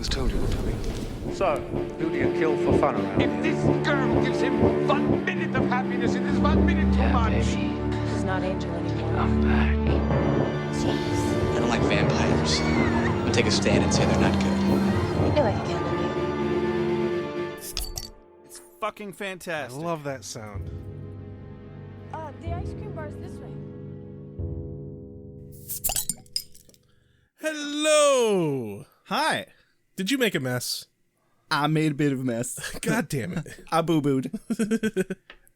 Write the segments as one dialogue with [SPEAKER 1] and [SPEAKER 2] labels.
[SPEAKER 1] was told you were coming.
[SPEAKER 2] So, who do you kill for fun around
[SPEAKER 3] If this girl gives him 1 minute of happiness, it is 1 minute too much.
[SPEAKER 4] Baby.
[SPEAKER 5] She's not Angel anymore.
[SPEAKER 4] I'm back.
[SPEAKER 5] Jeez.
[SPEAKER 1] I don't like vampires. I'll take a stand and say they're not good.
[SPEAKER 5] I knew I could count on you.
[SPEAKER 6] It's fucking
[SPEAKER 7] I
[SPEAKER 6] fantastic.
[SPEAKER 7] love that sound.
[SPEAKER 5] The ice cream bar's this way.
[SPEAKER 7] Hello.
[SPEAKER 6] Hi.
[SPEAKER 7] Did you make a mess?
[SPEAKER 6] I made a bit of a mess.
[SPEAKER 7] God damn it.
[SPEAKER 6] I boo-booed.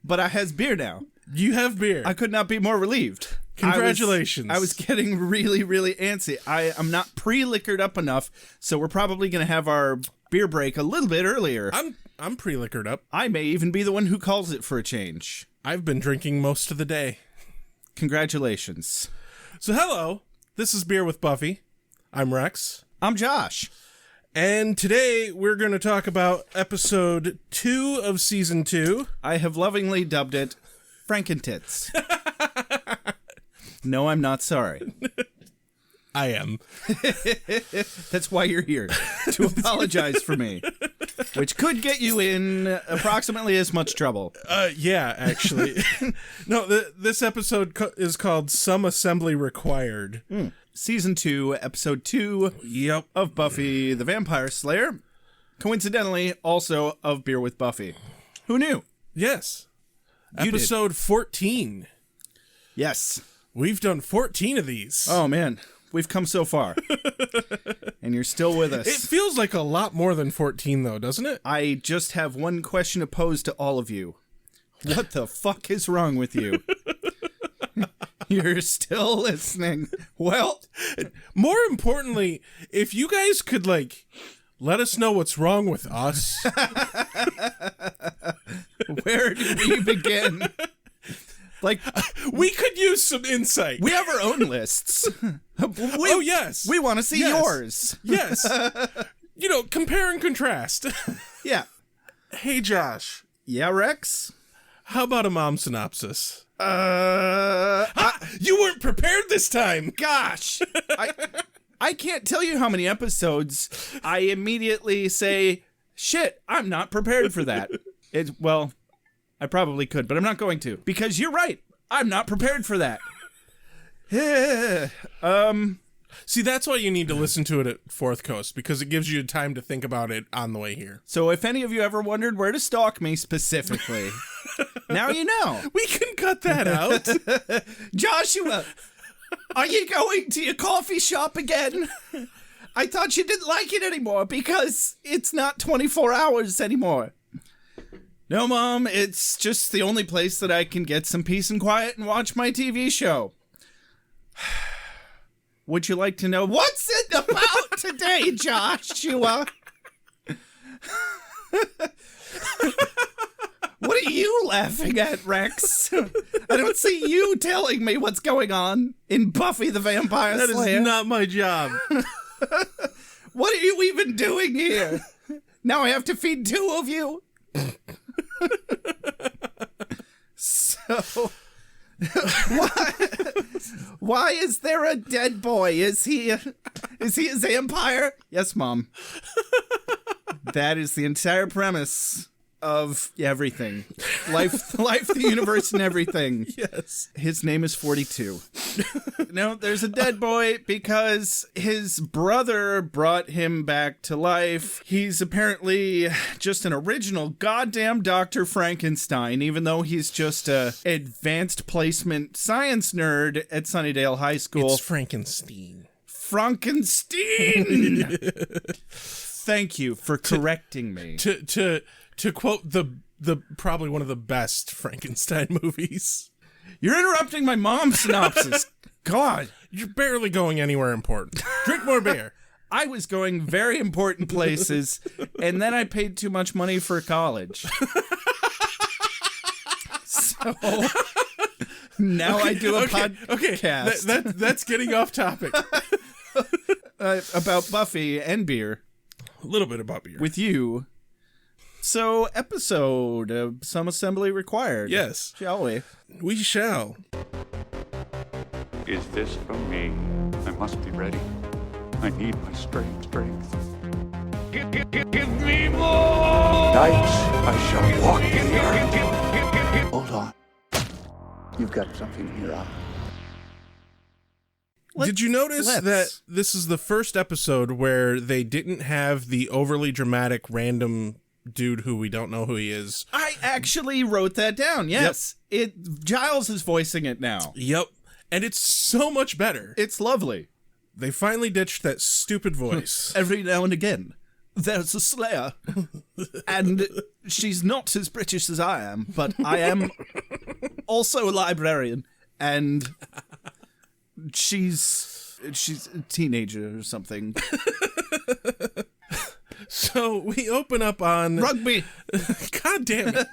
[SPEAKER 6] But I has beer now.
[SPEAKER 7] You have beer.
[SPEAKER 6] I could not be more relieved.
[SPEAKER 7] Congratulations.
[SPEAKER 6] I was getting really, really antsy. I'm not pre-liquored up enough, so we're probably going to have our beer break a little bit earlier.
[SPEAKER 7] I'm pre-liquored up.
[SPEAKER 6] I may even be the one who calls it for a change.
[SPEAKER 7] I've been drinking most of the day.
[SPEAKER 6] Congratulations.
[SPEAKER 7] So hello. This is Beer with Buffy. I'm Rex.
[SPEAKER 6] I'm Josh.
[SPEAKER 7] And today we're going to talk about episode 2 of season 2.
[SPEAKER 6] I have lovingly dubbed it Frankentits. No, I'm not sorry.
[SPEAKER 7] I am.
[SPEAKER 6] That's why you're here, to apologize for me, which could get you in approximately as much trouble.
[SPEAKER 7] Yeah, actually. No, this episode is called Some Assembly Required.
[SPEAKER 6] Season 2, Episode 2
[SPEAKER 7] Yep.
[SPEAKER 6] of Buffy the Vampire Slayer. Coincidentally, also of Beer with Buffy. Who knew?
[SPEAKER 7] Yes.
[SPEAKER 6] You did.
[SPEAKER 7] Episode 14.
[SPEAKER 6] Yes.
[SPEAKER 7] We've done 14 of these.
[SPEAKER 6] Oh, man. We've come so far. And you're still with us.
[SPEAKER 7] It feels like a lot more than 14, though, doesn't it?
[SPEAKER 6] I just have one question to pose to all of you. What the fuck is wrong with you? You're still listening. Well,
[SPEAKER 7] More importantly, if you guys could, let us know what's wrong with us.
[SPEAKER 6] where do we begin?
[SPEAKER 7] We could use some insight.
[SPEAKER 6] We have our own lists.
[SPEAKER 7] Oh, yes.
[SPEAKER 6] We want to see
[SPEAKER 7] Yes.
[SPEAKER 6] yours.
[SPEAKER 7] Yes. Compare and contrast.
[SPEAKER 6] Yeah.
[SPEAKER 7] Hey, Josh.
[SPEAKER 6] Yeah, Rex?
[SPEAKER 7] How about a mom synopsis?
[SPEAKER 6] You
[SPEAKER 7] You weren't prepared this time.
[SPEAKER 6] gosh. I can't tell you how many episodes I immediately say, shit, I'm not prepared for that. Well, I probably could, but I'm not going to. Because you're right. I'm not prepared for that.
[SPEAKER 7] See, that's why you need to listen to it at Fourth Coast, because it gives you time to think about it on the way here.
[SPEAKER 6] So if any of you ever wondered where to stalk me specifically, now you know.
[SPEAKER 7] We can cut that out.
[SPEAKER 6] Joshua, are you going to your coffee shop again? I thought you didn't like it anymore because it's not 24 hours anymore. No, Mom, it's just the only place that I can get some peace and quiet and watch my TV show. Would you like to know what's it about today, Joshua? What are you laughing at, Rex? I don't see you telling me what's going on in Buffy the Vampire
[SPEAKER 7] That
[SPEAKER 6] Slayer.
[SPEAKER 7] is not my job.
[SPEAKER 6] What are you even doing here? Now I have to feed two of you? So, why is there a dead boy? Is he a vampire? Yes, Mom. That is the entire premise of everything. Life, the universe, and everything.
[SPEAKER 7] Yes.
[SPEAKER 6] His name is 42. No, there's a dead boy because his brother brought him back to life. He's apparently just an original goddamn Dr. Frankenstein, even though he's just a advanced placement science nerd at Sunnydale High School.
[SPEAKER 7] It's Frankenstein.
[SPEAKER 6] Frankenstein! Thank you for correcting me.
[SPEAKER 7] To quote the probably one of the best Frankenstein movies.
[SPEAKER 6] You're interrupting my mom's synopsis. God.
[SPEAKER 7] You're barely going anywhere important. Drink more beer.
[SPEAKER 6] I was going very important places, and then I paid too much money for college. So now I do a podcast.
[SPEAKER 7] Okay, that's getting off topic.
[SPEAKER 6] About Buffy and beer.
[SPEAKER 7] A little bit about beer.
[SPEAKER 6] With you. So, episode of Some Assembly Required.
[SPEAKER 7] Yes.
[SPEAKER 6] Shall we?
[SPEAKER 7] We shall.
[SPEAKER 2] Is this from me? I must be ready. I need my strength.
[SPEAKER 3] Give me more!
[SPEAKER 4] Nights I shall walk the earth. Hold on. You've got something here, huh?
[SPEAKER 7] Did you notice
[SPEAKER 6] let's-
[SPEAKER 7] that this is the first episode where they didn't have the overly dramatic random dude who we don't know who he is?
[SPEAKER 6] I actually wrote that down. Yes. Giles is voicing it now.
[SPEAKER 7] Yep. And it's so much better.
[SPEAKER 6] It's lovely.
[SPEAKER 7] They finally ditched that stupid voice.
[SPEAKER 6] Every now and again, there's a Slayer. And she's not as British as I am, but I am also a librarian. And she's a teenager or something.
[SPEAKER 7] So we open up on...
[SPEAKER 6] Rugby!
[SPEAKER 7] God damn it.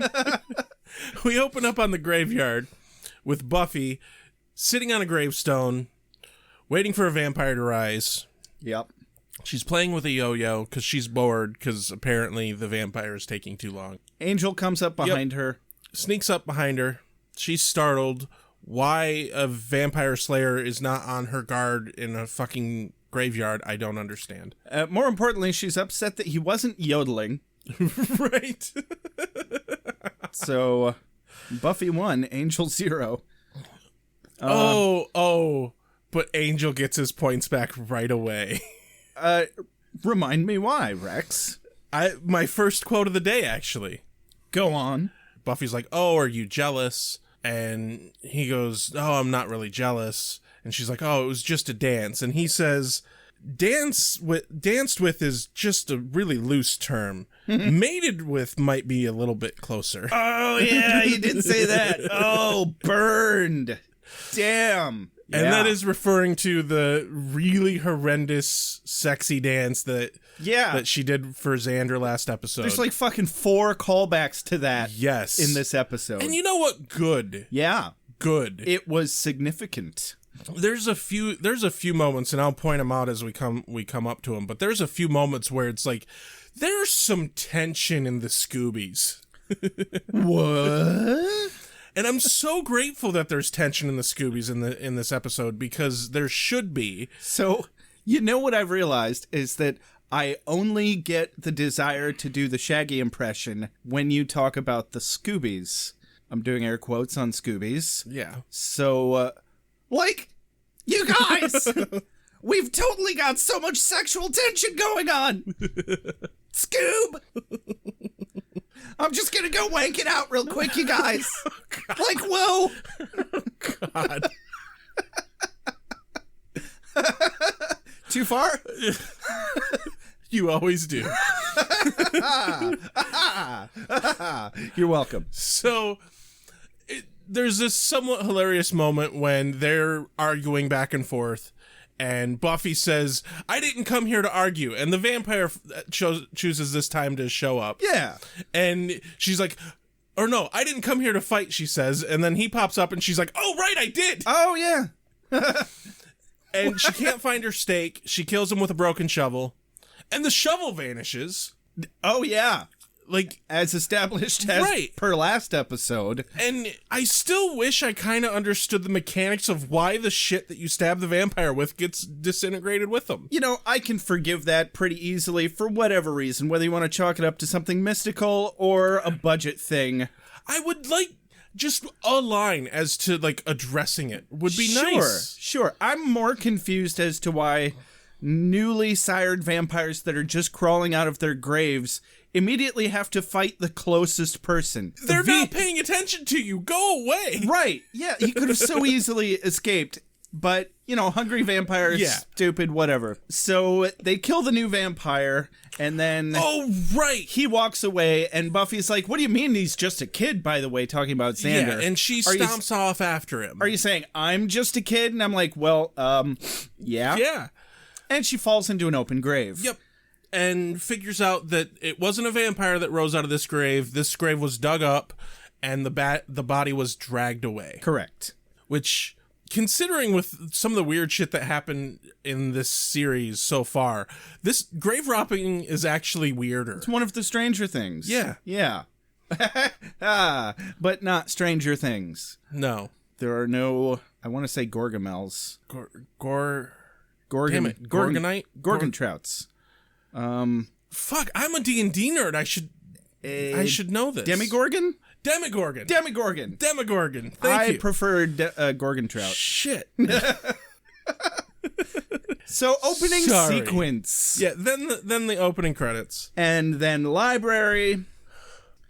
[SPEAKER 7] We open up on the graveyard with Buffy sitting on a gravestone, waiting for a vampire to rise.
[SPEAKER 6] Yep.
[SPEAKER 7] She's playing with a yo-yo because she's bored because apparently the vampire is taking too long.
[SPEAKER 6] Angel comes up behind her.
[SPEAKER 7] Sneaks up behind her. She's startled. Why a vampire slayer is not on her guard in a fucking graveyard, I don't understand.
[SPEAKER 6] More importantly, she's upset that he wasn't yodeling.
[SPEAKER 7] Right.
[SPEAKER 6] So, Buffy 1, Angel 0.
[SPEAKER 7] But Angel gets his points back right away.
[SPEAKER 6] Remind me why, Rex.
[SPEAKER 7] My first quote of the day, actually.
[SPEAKER 6] Go on.
[SPEAKER 7] Buffy's like, "Oh, are you jealous?" And he goes, "Oh, I'm not really jealous." And she's like, "Oh, it was just a dance." And he says, danced with is just a really loose term. Mated with might be a little bit closer.
[SPEAKER 6] Oh, yeah, he did say that. Oh, burned. Damn.
[SPEAKER 7] And that is referring to the really horrendous sexy dance that she did for Xander last episode.
[SPEAKER 6] There's like fucking 4 callbacks to that.
[SPEAKER 7] Yes.
[SPEAKER 6] In this episode.
[SPEAKER 7] And you know what? Good.
[SPEAKER 6] Yeah.
[SPEAKER 7] Good.
[SPEAKER 6] It was significant.
[SPEAKER 7] There's a few moments, and I'll point them out as we come up to them. But there's a few moments where it's like there's some tension in the Scoobies.
[SPEAKER 6] What?
[SPEAKER 7] And I'm so grateful that there's tension in the Scoobies in this episode because there should be.
[SPEAKER 6] So, you know what I've realized is that I only get the desire to do the Shaggy impression when you talk about the Scoobies. I'm doing air quotes on Scoobies.
[SPEAKER 7] Yeah.
[SPEAKER 6] So, you guys, we've totally got so much sexual tension going on. Scoob. I'm just gonna go wank it out real quick, you guys. Whoa.
[SPEAKER 7] God.
[SPEAKER 6] Too far?
[SPEAKER 7] You always do.
[SPEAKER 6] You're welcome.
[SPEAKER 7] So there's this somewhat hilarious moment when they're arguing back and forth, and Buffy says, "I didn't come here to argue," and the vampire chooses this time to show up.
[SPEAKER 6] Yeah.
[SPEAKER 7] And she's like, or no, "I didn't come here to fight," she says, and then he pops up and she's like, "Oh, right, I did."
[SPEAKER 6] Oh, yeah.
[SPEAKER 7] And she can't find her stake. She kills him with a broken shovel, and the shovel vanishes.
[SPEAKER 6] Oh, yeah.
[SPEAKER 7] Like,
[SPEAKER 6] as established as per last episode.
[SPEAKER 7] And I still wish I kind of understood the mechanics of why the shit that you stab the vampire with gets disintegrated with them.
[SPEAKER 6] You know, I can forgive that pretty easily for whatever reason, whether you want to chalk it up to something mystical or a budget thing.
[SPEAKER 7] I would like just a line as to, like, addressing it would be nice.
[SPEAKER 6] Sure. I'm more confused as to why newly sired vampires that are just crawling out of their graves immediately have to fight the closest person.
[SPEAKER 7] They're not paying attention to you. Go away.
[SPEAKER 6] Right. Yeah, he could have so easily escaped. But, you know, hungry vampires, stupid, whatever. So they kill the new vampire, and then...
[SPEAKER 7] Oh, right.
[SPEAKER 6] He walks away, and Buffy's like, "What do you mean he's just a kid, by the way," talking about Xander.
[SPEAKER 7] Yeah, and she stomps off after him.
[SPEAKER 6] Are you saying, "I'm just a kid"? And I'm like, well, yeah.
[SPEAKER 7] Yeah.
[SPEAKER 6] And she falls into an open grave.
[SPEAKER 7] Yep. And figures out that it wasn't a vampire that rose out of this grave. This grave was dug up, and the body was dragged away.
[SPEAKER 6] Correct.
[SPEAKER 7] Which, considering with some of the weird shit that happened in this series so far, this grave robbing is actually weirder.
[SPEAKER 6] It's one of the Stranger Things.
[SPEAKER 7] Yeah.
[SPEAKER 6] Yeah. But not Stranger Things.
[SPEAKER 7] No.
[SPEAKER 6] There are no, I want to say Gorgamels.
[SPEAKER 7] Damn it. Gorgonite?
[SPEAKER 6] Gorgon trouts.
[SPEAKER 7] Fuck, I'm a D&D nerd. I should know this.
[SPEAKER 6] Demigorgon?
[SPEAKER 7] Demigorgon.
[SPEAKER 6] Demigorgon.
[SPEAKER 7] Demigorgon. Thank
[SPEAKER 6] I
[SPEAKER 7] you.
[SPEAKER 6] prefer Gorgon Trout.
[SPEAKER 7] Shit.
[SPEAKER 6] So opening
[SPEAKER 7] Sorry.
[SPEAKER 6] sequence.
[SPEAKER 7] Yeah, then the opening credits.
[SPEAKER 6] And then library.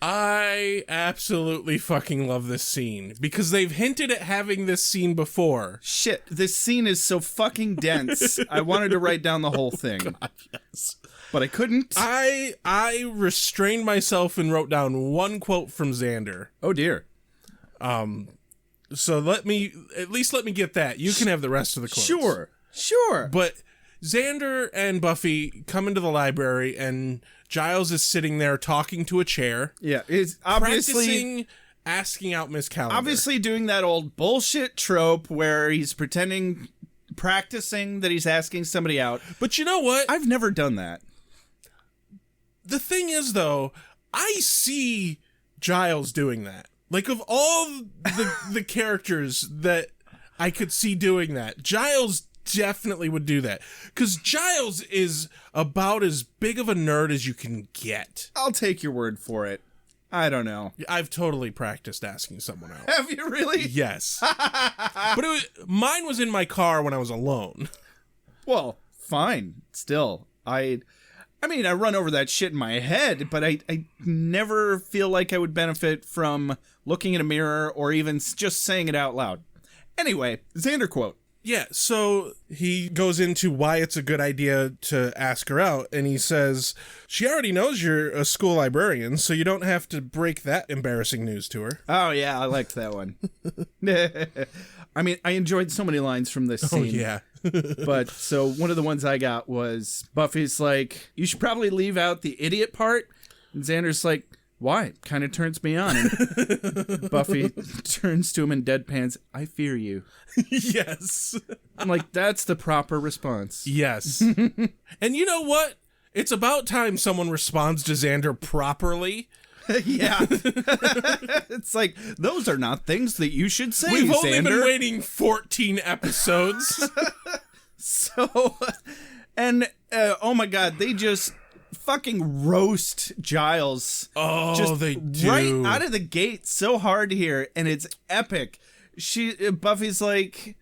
[SPEAKER 7] I absolutely fucking love this scene because they've hinted at having this scene before.
[SPEAKER 6] Shit, this scene is so fucking dense. I wanted to write down the whole thing.
[SPEAKER 7] God, yes.
[SPEAKER 6] But I couldn't.
[SPEAKER 7] I restrained myself and wrote down one quote from Xander.
[SPEAKER 6] Oh dear.
[SPEAKER 7] So let me get that. You can have the rest of the quotes.
[SPEAKER 6] Sure.
[SPEAKER 7] But Xander and Buffy come into the library and Giles is sitting there talking to a chair.
[SPEAKER 6] Yeah, it's obviously
[SPEAKER 7] practicing asking out Miss Calendar.
[SPEAKER 6] obviously doing that old bullshit trope where he's practicing that he's asking somebody out.
[SPEAKER 7] But you know what?
[SPEAKER 6] I've never done that.
[SPEAKER 7] The thing is, though, I see Giles doing that. Like, of all the characters that I could see doing that, Giles definitely would do that. Because Giles is about as big of a nerd as you can get.
[SPEAKER 6] I'll take your word for it. I don't know.
[SPEAKER 7] I've totally practiced asking someone out.
[SPEAKER 6] Have you really?
[SPEAKER 7] Yes. But mine was in my car when I was alone.
[SPEAKER 6] Well, fine. Still, I mean, I run over that shit in my head, but I never feel like I would benefit from looking in a mirror or even just saying it out loud. Anyway, Xander quote.
[SPEAKER 7] Yeah, so he goes into why it's a good idea to ask her out, and he says, she already knows you're a school librarian, so you don't have to break that embarrassing news to her.
[SPEAKER 6] Oh, yeah, I liked that one. I mean, I enjoyed so many lines from this scene.
[SPEAKER 7] Oh, yeah.
[SPEAKER 6] But, so, one of the ones I got was, Buffy's like, you should probably leave out the idiot part. And Xander's like, why? Kind of turns me on. And Buffy turns to him and deadpans, I fear you.
[SPEAKER 7] Yes.
[SPEAKER 6] I'm like, that's the proper response.
[SPEAKER 7] Yes. And you know what? It's about time someone responds to Xander properly.
[SPEAKER 6] Yeah. It's like, those are not things that you should say,
[SPEAKER 7] We've
[SPEAKER 6] Xander.
[SPEAKER 7] only been waiting 14 episodes.
[SPEAKER 6] So, and, oh my god, they just fucking roast Giles.
[SPEAKER 7] Oh,
[SPEAKER 6] just
[SPEAKER 7] they do.
[SPEAKER 6] Right out of the gate so hard here, and it's epic. Buffy's like,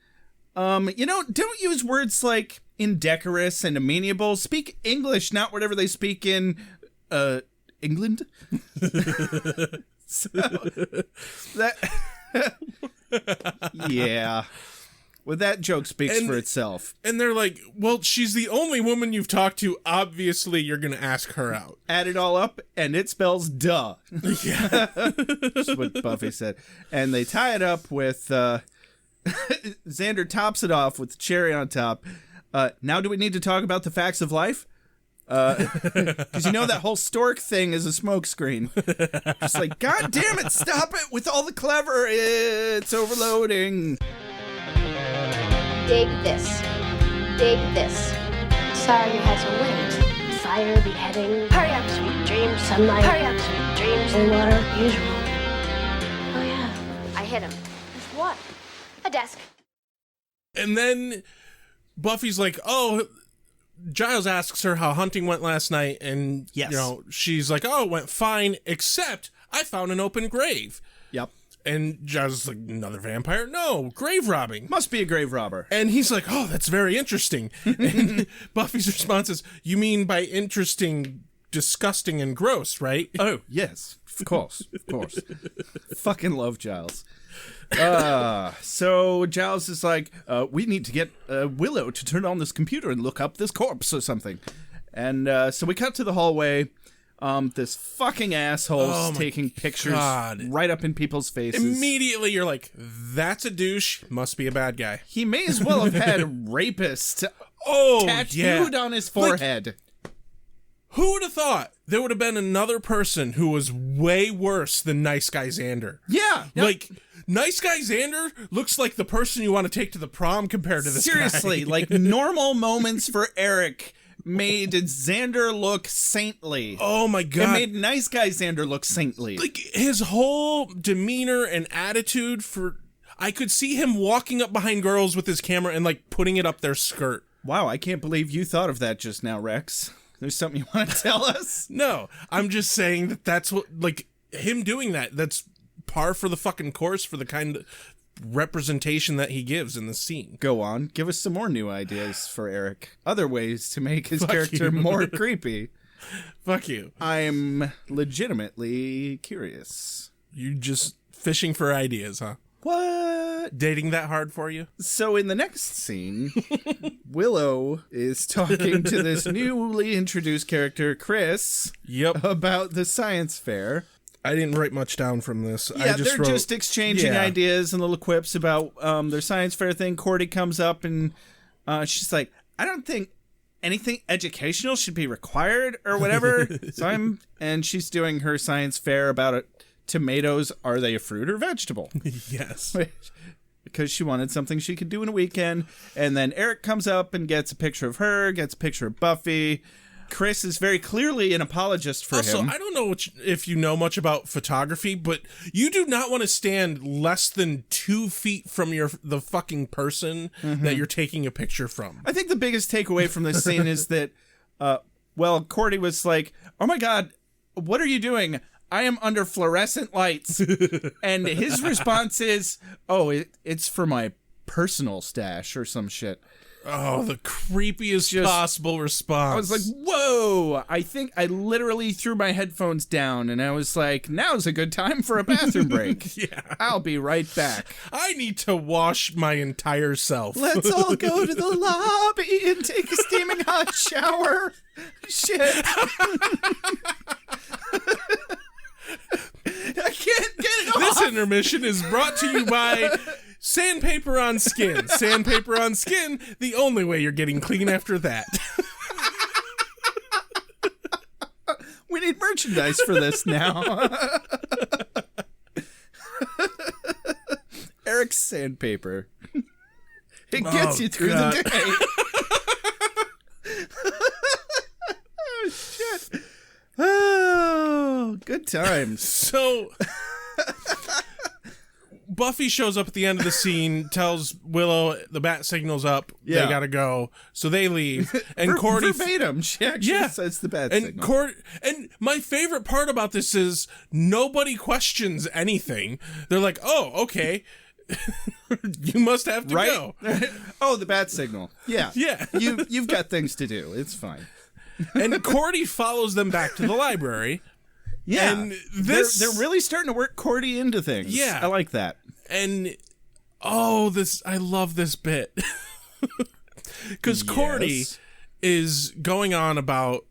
[SPEAKER 6] don't use words like indecorous and amenable. Speak English, not whatever they speak in, England. So, that, yeah. Well, that joke speaks for itself.
[SPEAKER 7] And they're like, well, she's the only woman you've talked to. Obviously, you're going to ask her out.
[SPEAKER 6] Add it all up, and it spells duh.
[SPEAKER 7] Yeah.
[SPEAKER 6] That's what Buffy said. And they tie it up with, Xander tops it off with the cherry on top. Now do we need to talk about the facts of life? Because you know that whole stork thing is a smokescreen. Just like, God damn it, stop it with all the clever. It's overloading.
[SPEAKER 8] Dig this. Dig this. Sorry you had to wait. Fire, beheading. Hurry up, sweet dreams. Sunlight. Hurry up, sweet dreams. And water, usual. Oh yeah, I hit him. With what? A desk.
[SPEAKER 7] And then Buffy's like, oh, Giles asks her how hunting went last night. And,
[SPEAKER 6] Yes.
[SPEAKER 7] She's like, oh, it went fine, except I found an open grave.
[SPEAKER 6] Yep.
[SPEAKER 7] And Giles is like, another vampire? No, grave robbing.
[SPEAKER 6] Must be a grave robber.
[SPEAKER 7] And he's like, oh, that's very interesting. And Buffy's response is, you mean by interesting, disgusting, and gross, right?
[SPEAKER 6] Oh, yes. Of course. Of course. Fucking love Giles. So Giles is like, we need to get Willow to turn on this computer and look up this corpse or something. And so we cut to the hallway. This fucking asshole's taking pictures right up in people's faces.
[SPEAKER 7] Immediately you're like, that's a douche, must be a bad guy.
[SPEAKER 6] He may as well have had rapist tattooed on his forehead.
[SPEAKER 7] Like, who would have thought there would have been another person who was way worse than Nice Guy Xander?
[SPEAKER 6] Yeah.
[SPEAKER 7] Like, Nice Guy Xander looks like the person you want to take to the prom compared to this guy.
[SPEAKER 6] Seriously, like normal moments for Eric made Xander look saintly.
[SPEAKER 7] Oh my god.
[SPEAKER 6] It made Nice Guy Xander look saintly.
[SPEAKER 7] Like, his whole demeanor and attitude I could see him walking up behind girls with his camera and, like, putting it up their skirt.
[SPEAKER 6] Wow, I can't believe you thought of that just now, Rex. There's something you want to tell us?
[SPEAKER 7] No, I'm just saying that that's what, like, him doing that's par for the fucking course for the kind of representation that he gives in the scene.
[SPEAKER 6] Go on. Give us some more new ideas for Eric. Other ways to make his character more creepy.
[SPEAKER 7] Fuck you.
[SPEAKER 6] I'm legitimately curious.
[SPEAKER 7] You just fishing for ideas, huh?
[SPEAKER 6] What?
[SPEAKER 7] Dating that hard for you?
[SPEAKER 6] So in the next scene, Willow is talking to this newly introduced character, Chris,
[SPEAKER 7] Yep.
[SPEAKER 6] about the science fair.
[SPEAKER 7] I didn't write much down from this.
[SPEAKER 6] Yeah, they're
[SPEAKER 7] wrote,
[SPEAKER 6] just exchanging
[SPEAKER 7] Yeah.
[SPEAKER 6] ideas and little quips about their science fair thing. Cordy comes up and she's like, I don't think anything educational should be required or whatever. And she's doing her science fair about it. Tomatoes, are they a fruit or vegetable?
[SPEAKER 7] Yes.
[SPEAKER 6] Because she wanted something she could do in a weekend. And then Eric comes up and gets a picture of her, gets a picture of Buffy. Chris is very clearly an apologist for
[SPEAKER 7] Also,
[SPEAKER 6] him.
[SPEAKER 7] I don't know if you know much about photography, but you do not want to stand less than 2 feet from the fucking person that you're taking a picture from.
[SPEAKER 6] I think the biggest takeaway from this scene is that, Cordy was like, oh my God, what are you doing? I am under fluorescent lights. And his response is, it's for my personal stash or some shit.
[SPEAKER 7] Oh, the creepiest possible response.
[SPEAKER 6] I was like, whoa. I think I literally threw my headphones down and I was like, now's a good time for a bathroom break.
[SPEAKER 7] Yeah.
[SPEAKER 6] I'll be right back.
[SPEAKER 7] I need to wash my entire self.
[SPEAKER 6] Let's all go to the lobby and take a steaming hot shower. Shit. I can't get it off.
[SPEAKER 7] This intermission is brought to you by Sandpaper on Skin. Sandpaper on Skin, the only way you're getting clean after that.
[SPEAKER 6] We need merchandise for this now. Eric's Sandpaper. It gets you through the day. Oh, shit. Oh, good times.
[SPEAKER 7] So Buffy shows up at the end of the scene, tells Willow the bat signal's up,
[SPEAKER 6] Yeah.
[SPEAKER 7] they gotta go. So they leave. And Cordy
[SPEAKER 6] verbatim, she actually says the bat signal.
[SPEAKER 7] And my favorite part about this is nobody questions anything. They're like, oh, okay. You must have to go.
[SPEAKER 6] Oh, the bat signal. Yeah.
[SPEAKER 7] Yeah.
[SPEAKER 6] You've got things to do. It's fine.
[SPEAKER 7] And Cordy follows them back to the library.
[SPEAKER 6] Yeah.
[SPEAKER 7] And this
[SPEAKER 6] they're really starting to work Cordy into things.
[SPEAKER 7] Yeah.
[SPEAKER 6] I like that.
[SPEAKER 7] And I love this bit. Because Cordy is going on about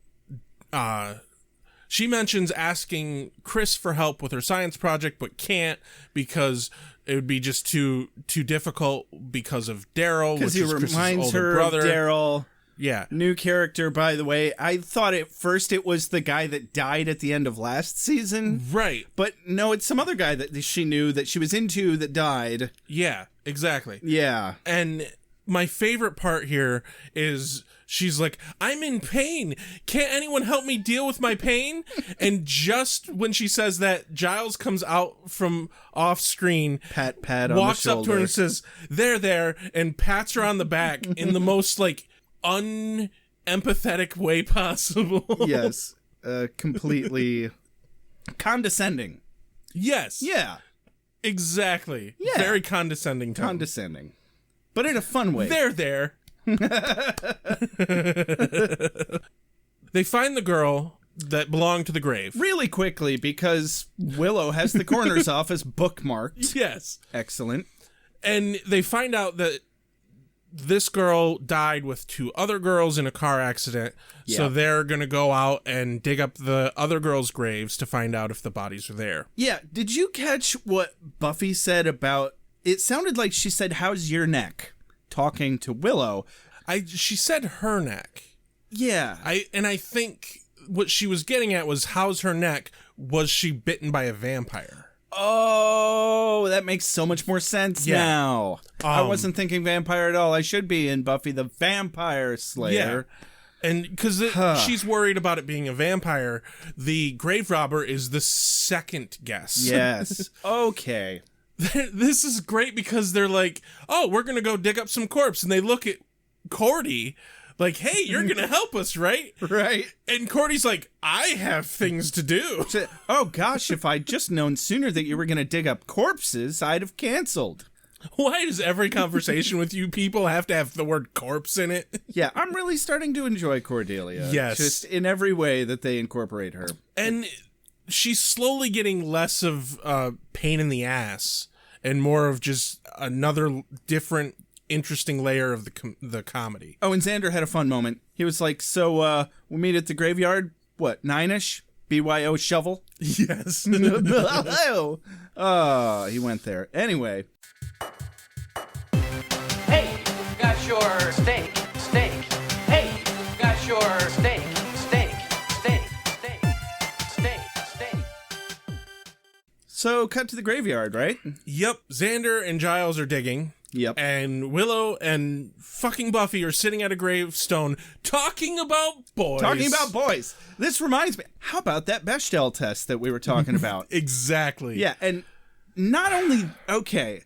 [SPEAKER 7] she mentions asking Chris for help with her science project, but can't because it would be just too difficult because of Daryl, which
[SPEAKER 6] Because he
[SPEAKER 7] is Chris's
[SPEAKER 6] reminds
[SPEAKER 7] older
[SPEAKER 6] her
[SPEAKER 7] brother.
[SPEAKER 6] of Daryl.
[SPEAKER 7] Yeah.
[SPEAKER 6] New character, by the way. I thought at first it was the guy that died at the end of last season.
[SPEAKER 7] Right.
[SPEAKER 6] But no, it's some other guy that she knew that she was into that died.
[SPEAKER 7] Yeah, exactly.
[SPEAKER 6] Yeah.
[SPEAKER 7] And my favorite part here is she's like, I'm in pain. Can't anyone help me deal with my pain? And just when she says that, Giles comes out from off screen,
[SPEAKER 6] Pat on the
[SPEAKER 7] walks up to her
[SPEAKER 6] shoulder.
[SPEAKER 7] and says, there, and pats her on the back in the most like unempathetic way possible.
[SPEAKER 6] Yes. Completely condescending.
[SPEAKER 7] Yes.
[SPEAKER 6] Yeah.
[SPEAKER 7] Exactly.
[SPEAKER 6] Yeah.
[SPEAKER 7] Very condescending tone.
[SPEAKER 6] Condescending. But in a fun way.
[SPEAKER 7] There. They find the girl that belonged to the grave.
[SPEAKER 6] Really quickly, because Willow has the coroner's office bookmarked.
[SPEAKER 7] Yes.
[SPEAKER 6] Excellent.
[SPEAKER 7] And they find out that this girl died with 2 other girls in a car accident.
[SPEAKER 6] Yeah.
[SPEAKER 7] So they're going to go out and dig up the other girls' graves to find out if the bodies are there.
[SPEAKER 6] Yeah. Did you catch what Buffy said about... It sounded like she said, how's your neck? Talking to Willow.
[SPEAKER 7] She said her neck.
[SPEAKER 6] Yeah.
[SPEAKER 7] I think what she was getting at was, how's her neck? Was she bitten by a vampire?
[SPEAKER 6] Oh, that makes so much more sense now. I wasn't thinking vampire at all. I should be in Buffy the Vampire Slayer.
[SPEAKER 7] Yeah. And because she's worried about it being a vampire, the grave robber is the second guess.
[SPEAKER 6] Yes. Okay.
[SPEAKER 7] This is great because they're like, oh, we're going to go dig up some corpse. And they look at Cordy Like, hey, you're gonna help us, right?
[SPEAKER 6] Right.
[SPEAKER 7] And Cordy's like, I have things to do.
[SPEAKER 6] Oh gosh, if I'd just known sooner that you were going to dig up corpses, I'd have canceled.
[SPEAKER 7] Why does every conversation with you people have to have the word corpse in it?
[SPEAKER 6] Yeah, I'm really starting to enjoy Cordelia.
[SPEAKER 7] Yes.
[SPEAKER 6] Just in every way that they incorporate her.
[SPEAKER 7] And she's slowly getting less of pain in the ass and more of just another different, interesting layer of the comedy.
[SPEAKER 6] Oh, and Xander had a fun moment. He was like, so we meet at the graveyard, what, 9-ish? BYO shovel?
[SPEAKER 7] Yes.
[SPEAKER 6] Oh, he went there. Anyway.
[SPEAKER 9] Hey, got your steak. Hey, got your steak.
[SPEAKER 6] So, cut to the graveyard, right?
[SPEAKER 7] Yep, Xander and Giles are digging.
[SPEAKER 6] Yep.
[SPEAKER 7] And Willow and fucking Buffy are sitting at a gravestone talking about boys.
[SPEAKER 6] Talking about boys. This reminds me, how about that Bechdel test that we were talking about?
[SPEAKER 7] Exactly.
[SPEAKER 6] Yeah, and not only, okay,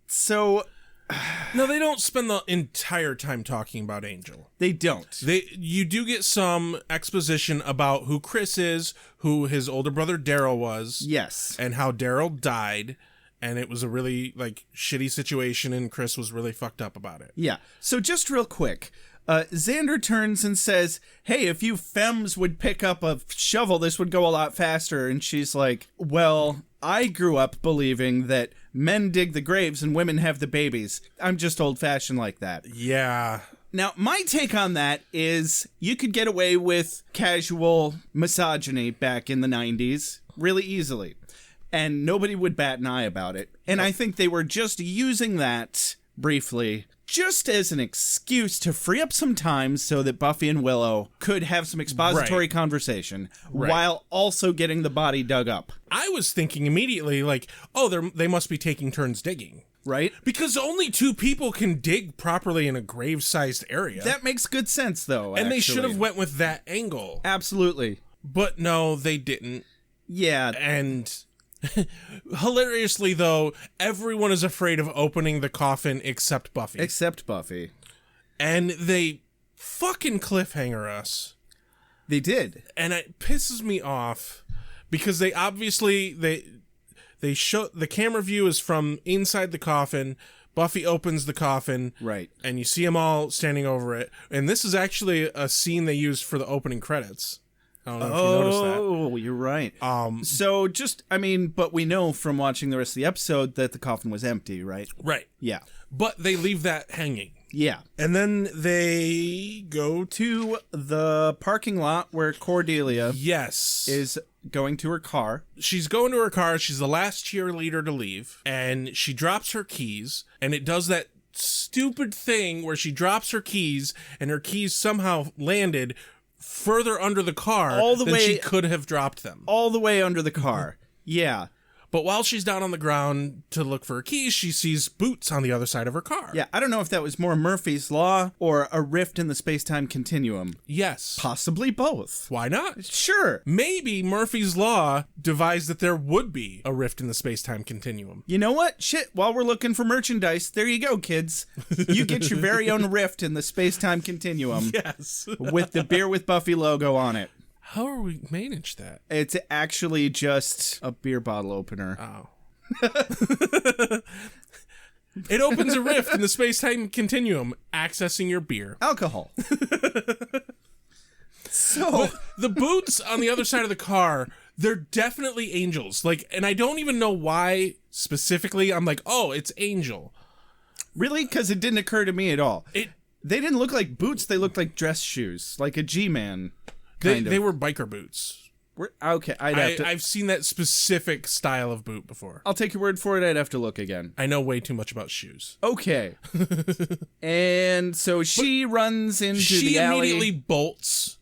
[SPEAKER 6] so...
[SPEAKER 7] No, they don't spend the entire time talking about Angel.
[SPEAKER 6] They don't.
[SPEAKER 7] You do get some exposition about who Chris is, who his older brother Daryl was.
[SPEAKER 6] Yes.
[SPEAKER 7] And how Daryl died, and it was a really, like, shitty situation, and Chris was really fucked up about it.
[SPEAKER 6] Yeah. So just real quick, Xander turns and says, hey, if you femmes would pick up a shovel, this would go a lot faster. And she's like, well, I grew up believing that men dig the graves and women have the babies. I'm just old-fashioned like that.
[SPEAKER 7] Yeah.
[SPEAKER 6] Now, my take on that is you could get away with casual misogyny back in the 90s really easily, and nobody would bat an eye about it. And I think they were just using that briefly just as an excuse to free up some time so that Buffy and Willow could have some expository conversation while also getting the body dug up.
[SPEAKER 7] I was thinking immediately, like, oh, they must be taking turns digging.
[SPEAKER 6] Right?
[SPEAKER 7] Because only 2 people can dig properly in a grave-sized area.
[SPEAKER 6] That makes good sense, though,
[SPEAKER 7] and
[SPEAKER 6] actually.
[SPEAKER 7] they should have went with that angle.
[SPEAKER 6] Absolutely.
[SPEAKER 7] But no, they didn't.
[SPEAKER 6] Yeah.
[SPEAKER 7] And hilariously, though, everyone is afraid of opening the coffin except Buffy.
[SPEAKER 6] Except Buffy.
[SPEAKER 7] And they fucking cliffhanger us.
[SPEAKER 6] They did.
[SPEAKER 7] And it pisses me off because they obviously, they show, the camera view is from inside the coffin. Buffy opens the coffin.
[SPEAKER 6] Right.
[SPEAKER 7] And you see them all standing over it. And this is actually a scene they used for the opening credits. I don't know if you noticed that.
[SPEAKER 6] Oh, you're right. So just, I mean, but we know from watching the rest of the episode that the coffin was empty, right?
[SPEAKER 7] Right.
[SPEAKER 6] Yeah.
[SPEAKER 7] But they leave that hanging.
[SPEAKER 6] Yeah.
[SPEAKER 7] And then they
[SPEAKER 6] Go to the parking lot where Cordelia is going to her car.
[SPEAKER 7] She's going to her car. She's the last cheerleader to leave. And she drops her keys. And it does that stupid thing where she drops her keys and her keys somehow landed further under the car than she could have dropped them.
[SPEAKER 6] All the way under the car. Yeah.
[SPEAKER 7] But while she's down on the ground to look for her keys, she sees boots on the other side of her car.
[SPEAKER 6] Yeah, I don't know if that was more Murphy's Law or a rift in the space-time continuum.
[SPEAKER 7] Yes.
[SPEAKER 6] Possibly both.
[SPEAKER 7] Why not?
[SPEAKER 6] Sure.
[SPEAKER 7] Maybe Murphy's Law devised that there would be a rift in the space-time continuum.
[SPEAKER 6] You know what? Shit, while we're looking for merchandise, there you go, kids. You get your very own rift in the space-time continuum.
[SPEAKER 7] Yes.
[SPEAKER 6] With the Beer with Buffy logo on it.
[SPEAKER 7] How are we manage that?
[SPEAKER 6] It's actually just a beer bottle opener.
[SPEAKER 7] Oh. It opens a rift in the space-time continuum, accessing your beer.
[SPEAKER 6] Alcohol. So
[SPEAKER 7] but the boots on the other side of the car, they're definitely Angels. Like, and I don't even know why specifically. I'm like, oh, it's Angel.
[SPEAKER 6] Really? Because it didn't occur to me at all. They didn't look like boots. They looked like dress shoes, like a G-Man.
[SPEAKER 7] They were biker boots.
[SPEAKER 6] Okay,
[SPEAKER 7] I've seen that specific style of boot before.
[SPEAKER 6] I'll take your word for it. I'd have to look again.
[SPEAKER 7] I know way too much about shoes.
[SPEAKER 6] Okay. And so she runs into the alley.
[SPEAKER 7] She immediately bolts.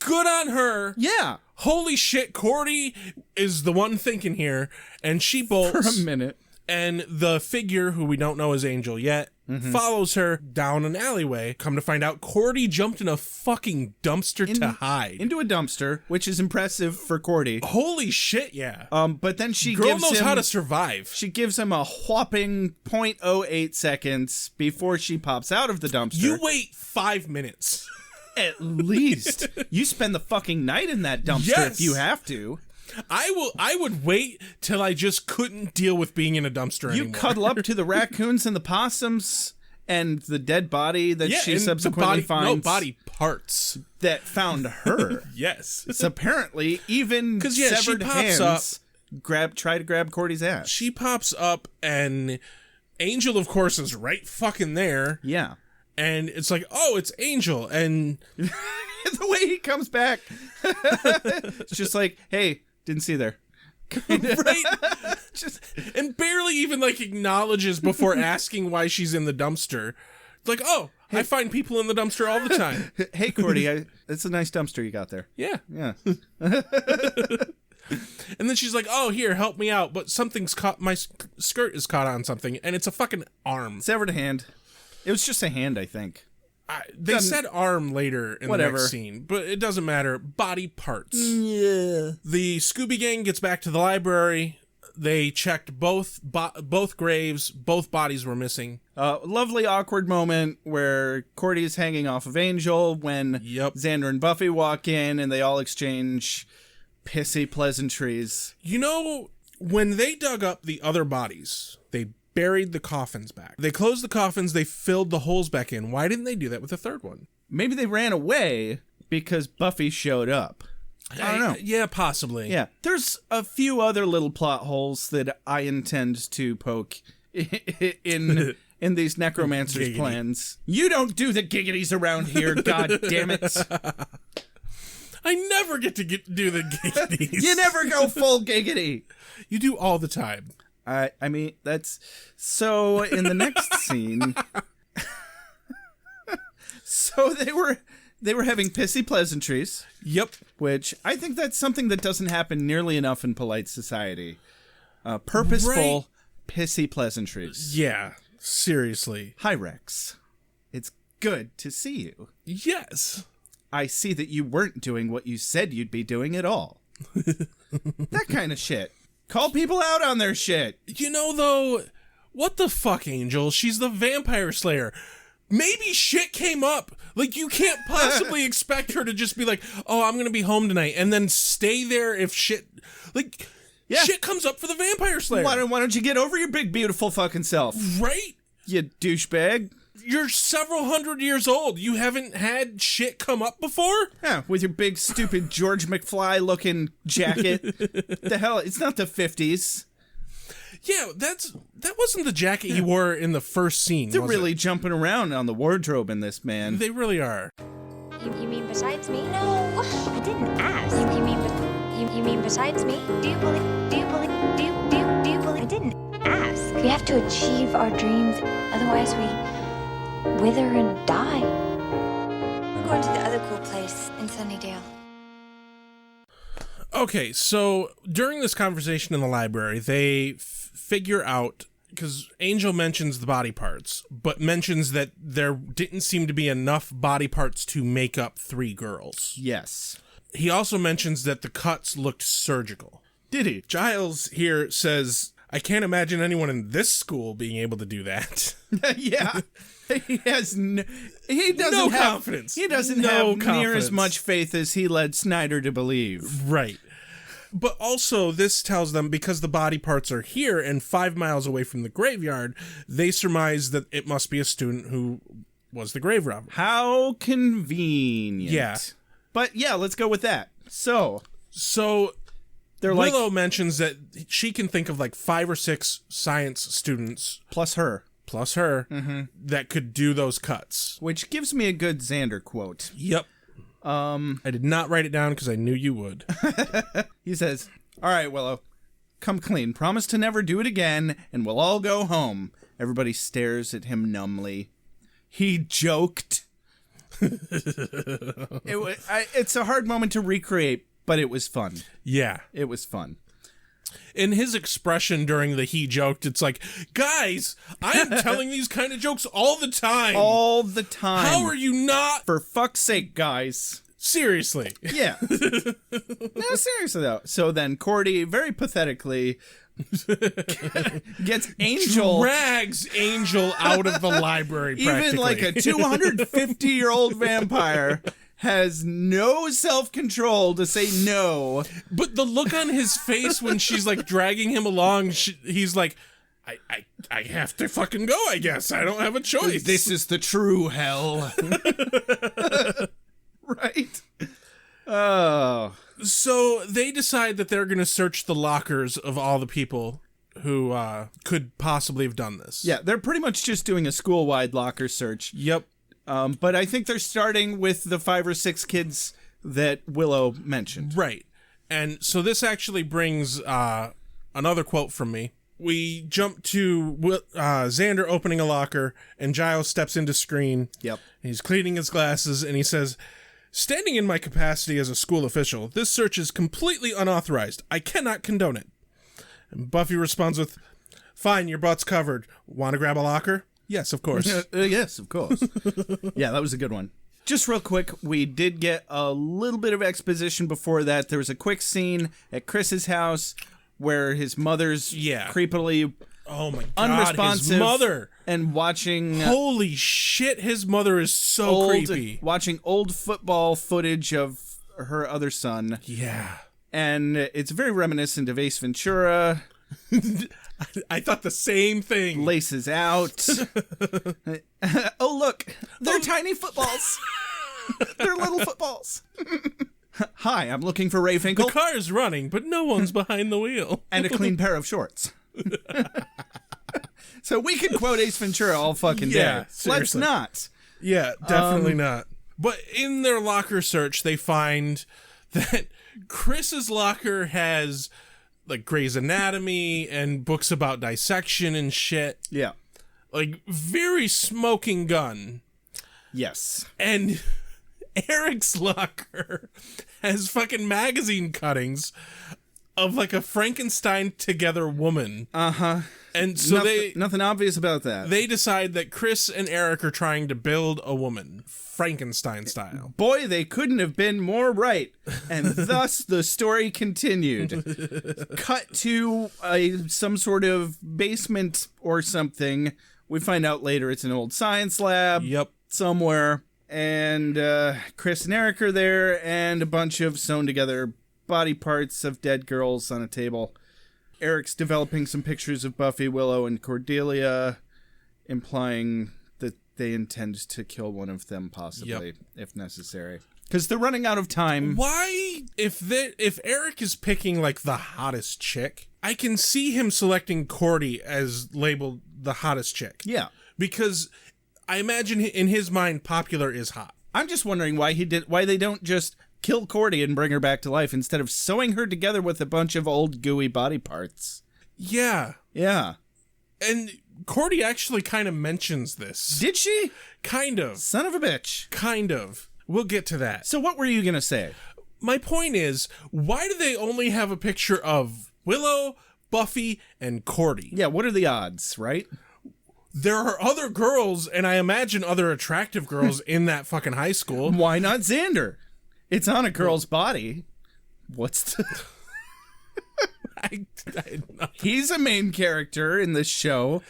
[SPEAKER 7] Good on her.
[SPEAKER 6] Yeah.
[SPEAKER 7] Holy shit, Cordy is the one thinking here, and she bolts.
[SPEAKER 6] For a minute.
[SPEAKER 7] And the figure, who we don't know is Angel yet, follows her down an alleyway. Come to find out, Cordy jumped in a fucking dumpster to hide.
[SPEAKER 6] Into a dumpster, which is impressive for Cordy.
[SPEAKER 7] Holy shit, yeah.
[SPEAKER 6] But then she
[SPEAKER 7] Girl
[SPEAKER 6] gives
[SPEAKER 7] knows
[SPEAKER 6] him,
[SPEAKER 7] how to survive.
[SPEAKER 6] She gives him a whopping 0.08 seconds before she pops out of the dumpster.
[SPEAKER 7] You wait 5 minutes.
[SPEAKER 6] At least. You spend the fucking night in that dumpster if you have to.
[SPEAKER 7] I would wait till I just couldn't deal with being in a dumpster anymore.
[SPEAKER 6] You cuddle up to the raccoons and the possums and the dead body that she
[SPEAKER 7] and
[SPEAKER 6] subsequently finds.
[SPEAKER 7] No, body parts.
[SPEAKER 6] That found her.
[SPEAKER 7] Yes.
[SPEAKER 6] So apparently, even severed hands try to grab Cordy's ass.
[SPEAKER 7] She pops up and Angel, of course, is right fucking there.
[SPEAKER 6] Yeah.
[SPEAKER 7] And it's like, oh, it's Angel. And
[SPEAKER 6] the way he comes back, it's just like, hey, didn't see there.
[SPEAKER 7] Right? And barely even like acknowledges before asking why she's in the dumpster. It's like, oh, hey. I find people in the dumpster all the time.
[SPEAKER 6] Hey, Cordy, it's a nice dumpster you got there.
[SPEAKER 7] Yeah.
[SPEAKER 6] Yeah.
[SPEAKER 7] And then she's like, oh, here, help me out. But something's caught, my skirt is caught on something, and it's a fucking arm.
[SPEAKER 6] Severed a hand. It was just a hand, I think.
[SPEAKER 7] They said arm later in the next scene, but it doesn't matter. Body parts.
[SPEAKER 6] Yeah.
[SPEAKER 7] The Scooby Gang gets back to the library. They checked both graves. Both bodies were missing.
[SPEAKER 6] Lovely awkward moment where Cordy is hanging off of Angel when Xander and Buffy walk in and they all exchange pissy pleasantries.
[SPEAKER 7] You know, when they dug up the other bodies, they buried the coffins back. They closed the coffins, they filled the holes back in. Why didn't they do that with the third one?
[SPEAKER 6] Maybe they ran away because Buffy showed up. I don't know.
[SPEAKER 7] Yeah, possibly.
[SPEAKER 6] Yeah. There's a few other little plot holes that I intend to poke in these necromancers' plans. You don't do the giggities around here, god damn it.
[SPEAKER 7] I never get to do the giggities.
[SPEAKER 6] You never go full giggity.
[SPEAKER 7] You do all the time.
[SPEAKER 6] I mean, that's... So, in the next scene... So, they were having pissy pleasantries.
[SPEAKER 7] Yep.
[SPEAKER 6] Which, I think that's something that doesn't happen nearly enough in polite society. Purposeful, pissy pleasantries.
[SPEAKER 7] Yeah, seriously.
[SPEAKER 6] Hi, Rex. It's good to see you.
[SPEAKER 7] Yes.
[SPEAKER 6] I see that you weren't doing what you said you'd be doing at all. That kind of shit. Call people out on their shit.
[SPEAKER 7] You know, though, what the fuck, Angel? She's the vampire slayer. Maybe shit came up. Like, you can't possibly expect her to just be like, oh, I'm going to be home tonight, and then stay there if shit... Like, shit comes up for the vampire slayer.
[SPEAKER 6] Why don't you get over your big, beautiful fucking self?
[SPEAKER 7] Right?
[SPEAKER 6] You douchebag.
[SPEAKER 7] You're several hundred years old. You haven't had shit come up before?
[SPEAKER 6] Yeah, with your big, stupid George McFly-looking jacket. The hell? It's not the 50s.
[SPEAKER 7] Yeah, that wasn't the jacket he wore in the first scene.
[SPEAKER 6] They're really jumping around on the wardrobe in this, man.
[SPEAKER 7] They really are.
[SPEAKER 8] You mean besides me? No, I didn't ask. You mean besides me? Do you believe? I didn't ask. We have to achieve our dreams, otherwise we wither and die. We're going to the other cool place in Sunnydale.
[SPEAKER 7] Okay, so during this conversation in the library, they figure out, because Angel mentions the body parts, but mentions that there didn't seem to be enough body parts to make up 3 girls.
[SPEAKER 6] Yes.
[SPEAKER 7] He also mentions that the cuts looked surgical.
[SPEAKER 6] Did he?
[SPEAKER 7] Giles here says, I can't imagine anyone in this school being able to do that.
[SPEAKER 6] Yeah. He doesn't
[SPEAKER 7] no
[SPEAKER 6] have
[SPEAKER 7] confidence.
[SPEAKER 6] He doesn't
[SPEAKER 7] No
[SPEAKER 6] have near
[SPEAKER 7] confidence.
[SPEAKER 6] as much faith as he led Snyder to believe.
[SPEAKER 7] Right. But also, this tells them, because the body parts are here and 5 miles away from the graveyard, they surmise that it must be a student who was the grave robber.
[SPEAKER 6] How convenient.
[SPEAKER 7] Yeah.
[SPEAKER 6] But yeah, let's go with that. So
[SPEAKER 7] they're Willow mentions that she can think of like 5 or 6 science students
[SPEAKER 6] plus her
[SPEAKER 7] that could do those cuts.
[SPEAKER 6] Which gives me a good Xander quote.
[SPEAKER 7] Yep. I did not write it down because I knew you would.
[SPEAKER 6] He says, all right, Willow, come clean. Promise to never do it again, and we'll all go home. Everybody stares at him numbly. He joked. It's a hard moment to recreate, but it was fun.
[SPEAKER 7] Yeah.
[SPEAKER 6] It was fun.
[SPEAKER 7] In his expression during the he joked, it's like, guys, I am telling these kind of jokes all the time.
[SPEAKER 6] All the time.
[SPEAKER 7] How are you not?
[SPEAKER 6] For fuck's sake, guys.
[SPEAKER 7] Seriously.
[SPEAKER 6] Yeah. No, seriously, though. So then Cordy, very pathetically, gets Angel...
[SPEAKER 7] Drags Angel out of the library, practically.
[SPEAKER 6] Even like a 250-year-old vampire has no self-control to say no.
[SPEAKER 7] But the look on his face when she's like dragging him along, he's like, I have to fucking go, I guess. I don't have a choice.
[SPEAKER 6] This is the true hell. Right? Oh.
[SPEAKER 7] So they decide that they're going to search the lockers of all the people who could possibly have done this.
[SPEAKER 6] Yeah, they're pretty much just doing a school-wide locker search.
[SPEAKER 7] Yep.
[SPEAKER 6] But I think they're starting with the 5 or 6 kids that Willow mentioned.
[SPEAKER 7] Right. And so this actually brings another quote from me. We jump to Xander opening a locker, and Giles steps into screen.
[SPEAKER 6] Yep.
[SPEAKER 7] He's cleaning his glasses, and he says, "Standing in my capacity as a school official, this search is completely unauthorized. I cannot condone it." And Buffy responds with, "Fine, your butt's covered. Want to grab a locker?" "Yes, of course."
[SPEAKER 6] Yes, of course. Yeah, that was a good one. Just real quick, we did get a little bit of exposition before that. There was a quick scene at Chris's house where his mother's creepily
[SPEAKER 7] oh my God,
[SPEAKER 6] unresponsive,
[SPEAKER 7] his mother,
[SPEAKER 6] and watching
[SPEAKER 7] holy shit, his mother is so creepy.
[SPEAKER 6] Watching old football footage of her other son.
[SPEAKER 7] Yeah.
[SPEAKER 6] And it's very reminiscent of Ace Ventura.
[SPEAKER 7] I thought the same thing.
[SPEAKER 6] Laces out. Oh, look. They're tiny footballs. They're little footballs. Hi, I'm looking for Ray Finkel.
[SPEAKER 7] The car is running, but no one's behind the wheel.
[SPEAKER 6] And a clean pair of shorts. So we could quote Ace Ventura all fucking day.
[SPEAKER 7] Seriously.
[SPEAKER 6] Let's not.
[SPEAKER 7] Yeah, definitely not. But in their locker search, they find that Chris's locker has like Grey's Anatomy and books about dissection and shit.
[SPEAKER 6] Yeah.
[SPEAKER 7] Like very smoking gun.
[SPEAKER 6] Yes.
[SPEAKER 7] And Eric's locker has fucking magazine cuttings of like a Frankenstein together woman.
[SPEAKER 6] Uh-huh.
[SPEAKER 7] And so
[SPEAKER 6] nothing obvious about that.
[SPEAKER 7] They decide that Chris and Eric are trying to build a woman, Frankenstein style.
[SPEAKER 6] Boy, they couldn't have been more right. And thus the story continued. Cut to some sort of basement or something. We find out later it's an old science lab.
[SPEAKER 7] Yep.
[SPEAKER 6] Somewhere. And Chris and Eric are there, and a bunch of sewn together body parts of dead girls on a table. Eric's developing some pictures of Buffy, Willow, and Cordelia, implying that they intend to kill one of them, possibly, if necessary. Because they're running out of time.
[SPEAKER 7] Why, if Eric is picking like the hottest chick, I can see him selecting Cordy as labeled the hottest chick.
[SPEAKER 6] Yeah.
[SPEAKER 7] Because I imagine in his mind, popular is hot.
[SPEAKER 6] I'm just wondering why they don't just kill Cordy and bring her back to life instead of sewing her together with a bunch of old gooey body parts.
[SPEAKER 7] Yeah.
[SPEAKER 6] Yeah.
[SPEAKER 7] And Cordy actually kind of mentions this.
[SPEAKER 6] Did she?
[SPEAKER 7] Kind of.
[SPEAKER 6] Son of a bitch.
[SPEAKER 7] Kind of. We'll get to that.
[SPEAKER 6] So what were you going to say?
[SPEAKER 7] My point is, why do they only have a picture of Willow, Buffy, and Cordy?
[SPEAKER 6] Yeah, what are the odds, right?
[SPEAKER 7] There are other girls, and I imagine other attractive girls in that fucking high school.
[SPEAKER 6] Why not Xander? It's on a girl's body. What's the... He's a main character in this show.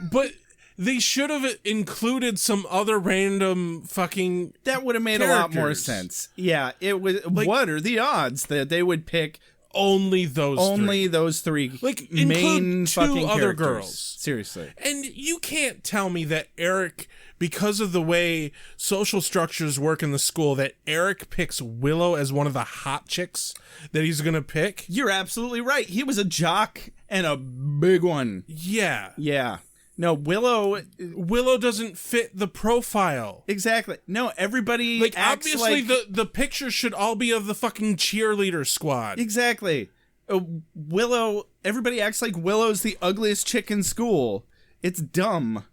[SPEAKER 7] But they should have included some other random fucking
[SPEAKER 6] That would have made
[SPEAKER 7] characters.
[SPEAKER 6] a lot more sense. Yeah, it was.
[SPEAKER 7] Like,
[SPEAKER 6] what are the odds that they would pick
[SPEAKER 7] only those
[SPEAKER 6] three
[SPEAKER 7] like
[SPEAKER 6] main
[SPEAKER 7] include
[SPEAKER 6] fucking
[SPEAKER 7] two other
[SPEAKER 6] characters?
[SPEAKER 7] girls?
[SPEAKER 6] Seriously.
[SPEAKER 7] And you can't tell me that Eric, because of the way social structures work in the school, that Eric picks Willow as one of the hot chicks that he's gonna pick.
[SPEAKER 6] You're absolutely right. He was a jock and a big one.
[SPEAKER 7] Yeah.
[SPEAKER 6] Yeah. No, Willow
[SPEAKER 7] doesn't fit the profile.
[SPEAKER 6] Exactly. No, everybody
[SPEAKER 7] Like,
[SPEAKER 6] acts
[SPEAKER 7] obviously,
[SPEAKER 6] like...
[SPEAKER 7] the pictures should all be of the fucking cheerleader squad.
[SPEAKER 6] Exactly. Willow, everybody acts like Willow's the ugliest chick in school. It's dumb.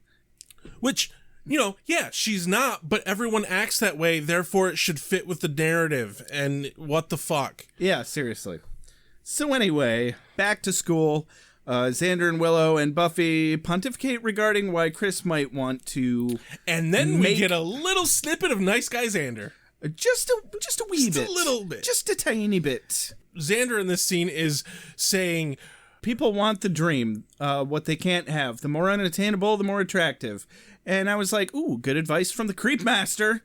[SPEAKER 7] Which, you know, yeah, she's not, but everyone acts that way, therefore it should fit with the narrative, and what the fuck?
[SPEAKER 6] Yeah, seriously. So anyway, back to school. Xander and Willow and Buffy pontificate regarding why Chris might want to...
[SPEAKER 7] And then we get a little snippet of nice guy Xander.
[SPEAKER 6] Just a wee bit.
[SPEAKER 7] Just a little bit.
[SPEAKER 6] Just a tiny bit.
[SPEAKER 7] Xander in this scene is saying...
[SPEAKER 6] People want the dream, what they can't have. The more unattainable, the more attractive. And I was like, ooh, good advice from the Creep Master.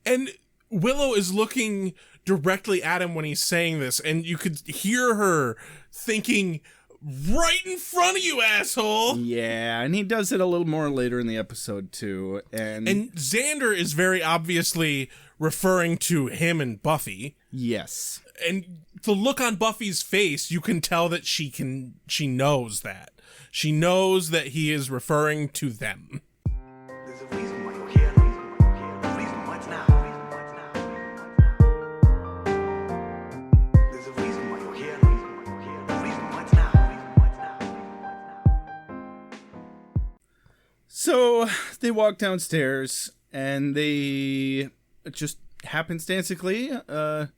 [SPEAKER 7] And Willow is looking directly at him when he's saying this, and you could hear her thinking, right in front of you, asshole.
[SPEAKER 6] Yeah, and he does it a little more later in the episode, too. And
[SPEAKER 7] Xander is very obviously referring to him and Buffy.
[SPEAKER 6] Yes.
[SPEAKER 7] And the look on Buffy's face, you can tell that she knows that. She knows that he is referring to them.
[SPEAKER 4] There's a reason why you're here. The reason what's now. There's a reason why you're here. The reason what's now.
[SPEAKER 6] So they walk downstairs, and they just happenstancely,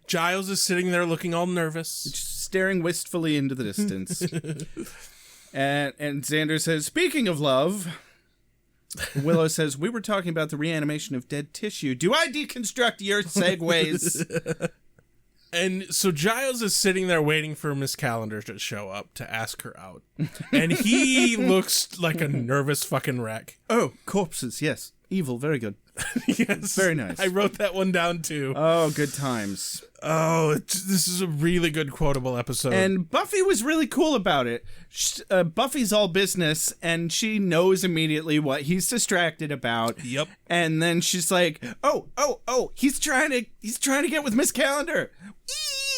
[SPEAKER 7] Giles is sitting there looking all nervous,
[SPEAKER 6] just staring wistfully into the distance. and Xander says, "Speaking of love," Willow says, "We were talking about the reanimation of dead tissue. Do I deconstruct your segues?"
[SPEAKER 7] And so Giles is sitting there waiting for Miss Calendar to show up to ask her out. And he looks like a nervous fucking wreck.
[SPEAKER 6] Oh, corpses, yes. Evil, very good.
[SPEAKER 7] Yes.
[SPEAKER 6] Very nice.
[SPEAKER 7] I wrote that one down too.
[SPEAKER 6] Oh, good times.
[SPEAKER 7] Oh, this is a really good quotable episode.
[SPEAKER 6] And Buffy was really cool about it. Buffy's all business, and she knows immediately what he's distracted about.
[SPEAKER 7] Yep.
[SPEAKER 6] And then she's like, "Oh, he's trying to get with Miss Calendar."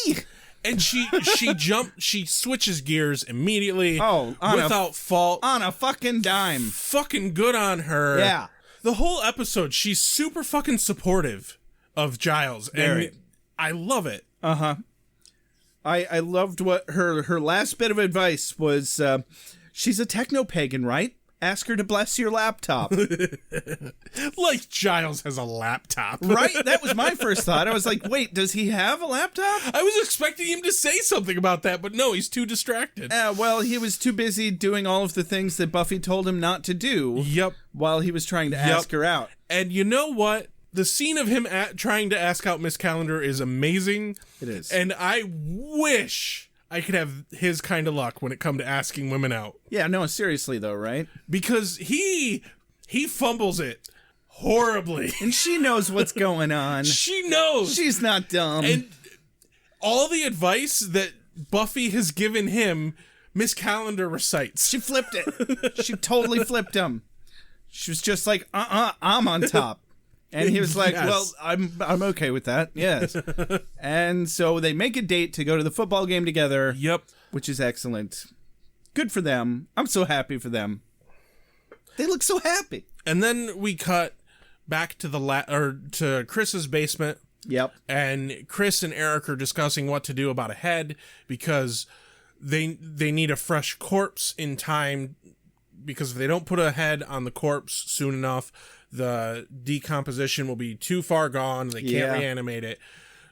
[SPEAKER 6] Eee!
[SPEAKER 7] And she switches gears immediately.
[SPEAKER 6] Oh,
[SPEAKER 7] without fault.
[SPEAKER 6] On a fucking dime.
[SPEAKER 7] Fucking good on her.
[SPEAKER 6] Yeah.
[SPEAKER 7] The whole episode, she's super fucking supportive of Giles.
[SPEAKER 6] Very.
[SPEAKER 7] And I love it.
[SPEAKER 6] Uh-huh. I loved what her last bit of advice was, she's a techno-pagan, right? Ask her to bless your laptop.
[SPEAKER 7] Like Giles has a laptop.
[SPEAKER 6] Right? That was my first thought. I was like, wait, does he have a laptop?
[SPEAKER 7] I was expecting him to say something about that, but no, he's too distracted.
[SPEAKER 6] Well, he was too busy doing all of the things that Buffy told him not to do.
[SPEAKER 7] Yep.
[SPEAKER 6] While he was trying to ask her out.
[SPEAKER 7] And you know what? The scene of him trying to ask out Miss Calendar is amazing.
[SPEAKER 6] It is.
[SPEAKER 7] And I wish I could have his kind of luck when it come to asking women out.
[SPEAKER 6] Yeah, no, seriously though, right?
[SPEAKER 7] Because he fumbles it horribly.
[SPEAKER 6] And she knows what's going on.
[SPEAKER 7] She knows.
[SPEAKER 6] She's not dumb.
[SPEAKER 7] And all the advice that Buffy has given him, Miss Calendar recites.
[SPEAKER 6] She flipped it. She totally flipped him. She was just like, I'm on top. And he was like,
[SPEAKER 7] Yes.
[SPEAKER 6] well, I'm okay with that. Yes. And so they make a date to go to the football game together.
[SPEAKER 7] Yep.
[SPEAKER 6] Which is excellent. Good for them. I'm so happy for them. They look so happy.
[SPEAKER 7] And then we cut back to to Chris's basement.
[SPEAKER 6] Yep.
[SPEAKER 7] And Chris and Eric are discussing what to do about a head because they need a fresh corpse in time, because if they don't put a head on the corpse soon enough, the decomposition will be too far gone. They can't reanimate it.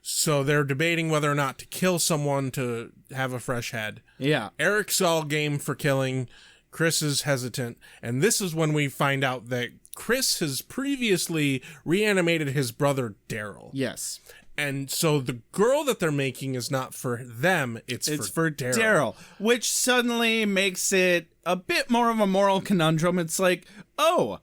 [SPEAKER 7] So they're debating whether or not to kill someone to have a fresh head.
[SPEAKER 6] Yeah.
[SPEAKER 7] Eric's all game for killing. Chris is hesitant. And this is when we find out that Chris has previously reanimated his brother Daryl.
[SPEAKER 6] Yes.
[SPEAKER 7] And so the girl that they're making is not for them, it's for Daryl.
[SPEAKER 6] Which suddenly makes it a bit more of a moral conundrum. It's like, oh,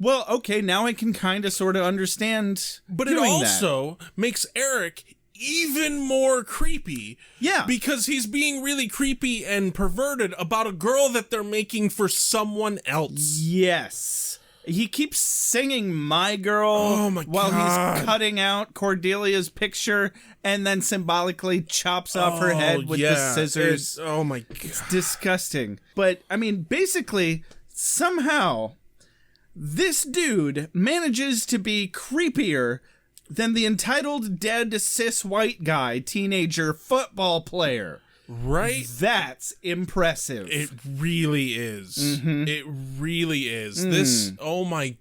[SPEAKER 6] well, okay, now I can kind of sort of understand.
[SPEAKER 7] But it also makes Eric even more creepy.
[SPEAKER 6] Yeah.
[SPEAKER 7] Because he's being really creepy and perverted about a girl that they're making for someone else.
[SPEAKER 6] Yes. He keeps singing My Girl while he's cutting out Cordelia's picture and then symbolically chops off her head with the scissors.
[SPEAKER 7] Oh my God.
[SPEAKER 6] It's disgusting. But, I mean, basically, somehow, this dude manages to be creepier than the entitled dead cis white guy teenager football player.
[SPEAKER 7] Right?
[SPEAKER 6] That's impressive.
[SPEAKER 7] It really is.
[SPEAKER 6] Mm-hmm.
[SPEAKER 7] It really is. This, oh my.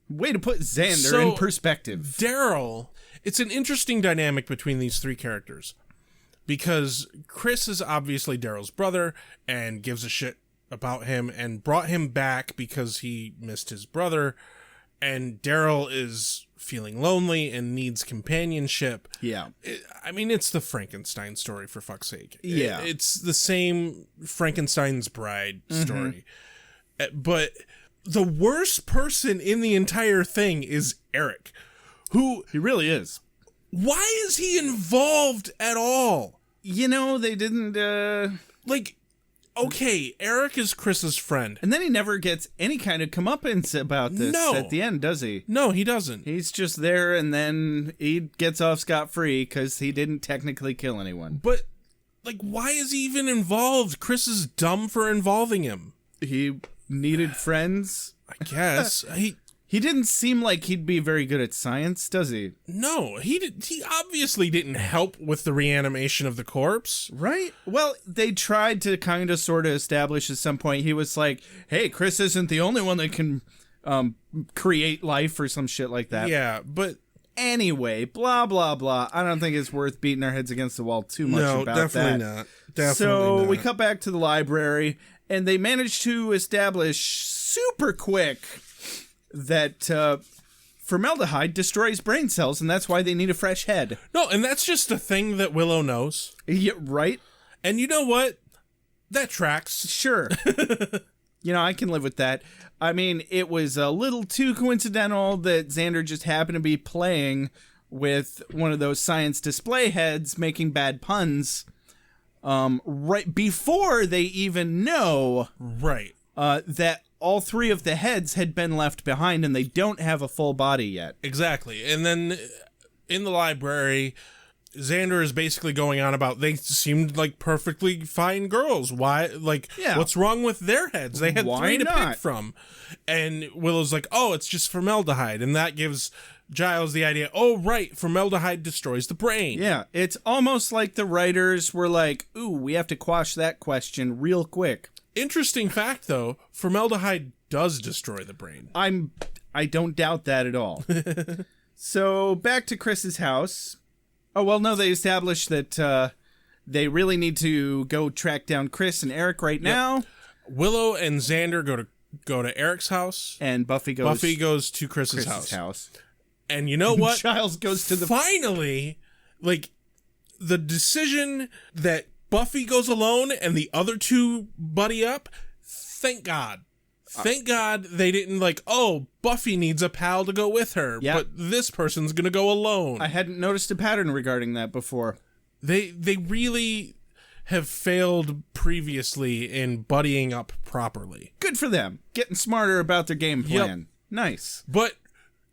[SPEAKER 6] Way to put Xander
[SPEAKER 7] So,
[SPEAKER 6] in perspective.
[SPEAKER 7] Daryl, it's an interesting dynamic between these three characters because Chris is obviously Daryl's brother and gives a shit about him and brought him back because he missed his brother, and Daryl is feeling lonely and needs companionship.
[SPEAKER 6] Yeah.
[SPEAKER 7] I mean, it's the Frankenstein story, for fuck's sake.
[SPEAKER 6] Yeah.
[SPEAKER 7] It's the same Frankenstein's bride story. But the worst person in the entire thing is Eric, who...
[SPEAKER 6] He really is.
[SPEAKER 7] Why is he involved at all?
[SPEAKER 6] You know, they didn't,
[SPEAKER 7] Like, okay, Eric is Chris's friend.
[SPEAKER 6] And then he never gets any kind of comeuppance about this at the end, does he?
[SPEAKER 7] No, he doesn't.
[SPEAKER 6] He's just there, and then he gets off scot-free because he didn't technically kill anyone.
[SPEAKER 7] But, like, why is he even involved? Chris is dumb for involving him.
[SPEAKER 6] He needed friends.
[SPEAKER 7] I guess.
[SPEAKER 6] He didn't seem like he'd be very good at science, does he?
[SPEAKER 7] No, he obviously didn't help with the reanimation of the corpse.
[SPEAKER 6] Right? Well, they tried to kind of sort of establish at some point. He was like, hey, Chris isn't the only one that can create life or some shit like that.
[SPEAKER 7] Yeah, but...
[SPEAKER 6] Anyway, blah, blah, blah. I don't think it's worth beating our heads against the wall too much about that.
[SPEAKER 7] No, definitely not. Definitely
[SPEAKER 6] so
[SPEAKER 7] not.
[SPEAKER 6] we cut back to the library, and they managed to establish super quick that formaldehyde destroys brain cells, and that's why they need a fresh head.
[SPEAKER 7] No, and that's just a thing that Willow knows.
[SPEAKER 6] Yeah, right?
[SPEAKER 7] And you know what? That tracks.
[SPEAKER 6] Sure. I can live with that. I mean, it was a little too coincidental that Xander just happened to be playing with one of those science display heads making bad puns right before they even know
[SPEAKER 7] Right.
[SPEAKER 6] that all three of the heads had been left behind and they don't have a full body yet.
[SPEAKER 7] Exactly. And then in the library, Xander is basically going on about they seemed like perfectly fine girls. Why? Like, what's wrong with their heads? They had
[SPEAKER 6] Why
[SPEAKER 7] three to
[SPEAKER 6] not?
[SPEAKER 7] pick from. And Willow's like, oh, it's just formaldehyde. And that gives Giles the idea, oh, right, formaldehyde destroys the brain.
[SPEAKER 6] Yeah, it's almost like the writers were like, ooh, we have to quash that question real quick.
[SPEAKER 7] Interesting fact, though, formaldehyde does destroy the brain.
[SPEAKER 6] I don't doubt that at all. So, back to Chris's house. Oh, well, no, they established that they really need to go track down Chris and Eric right now.
[SPEAKER 7] Willow and Xander go to Eric's house.
[SPEAKER 6] And Buffy goes
[SPEAKER 7] to Chris's house. And you know what?
[SPEAKER 6] Giles goes to the...
[SPEAKER 7] Finally, like, the decision that Buffy goes alone and the other two buddy up, thank God. Thank God they didn't like, oh, Buffy needs a pal to go with her, but this person's going to go alone.
[SPEAKER 6] I hadn't noticed a pattern regarding that before.
[SPEAKER 7] They really have failed previously in buddying up properly.
[SPEAKER 6] Good for them. Getting smarter about their game plan. Yep. Nice.
[SPEAKER 7] But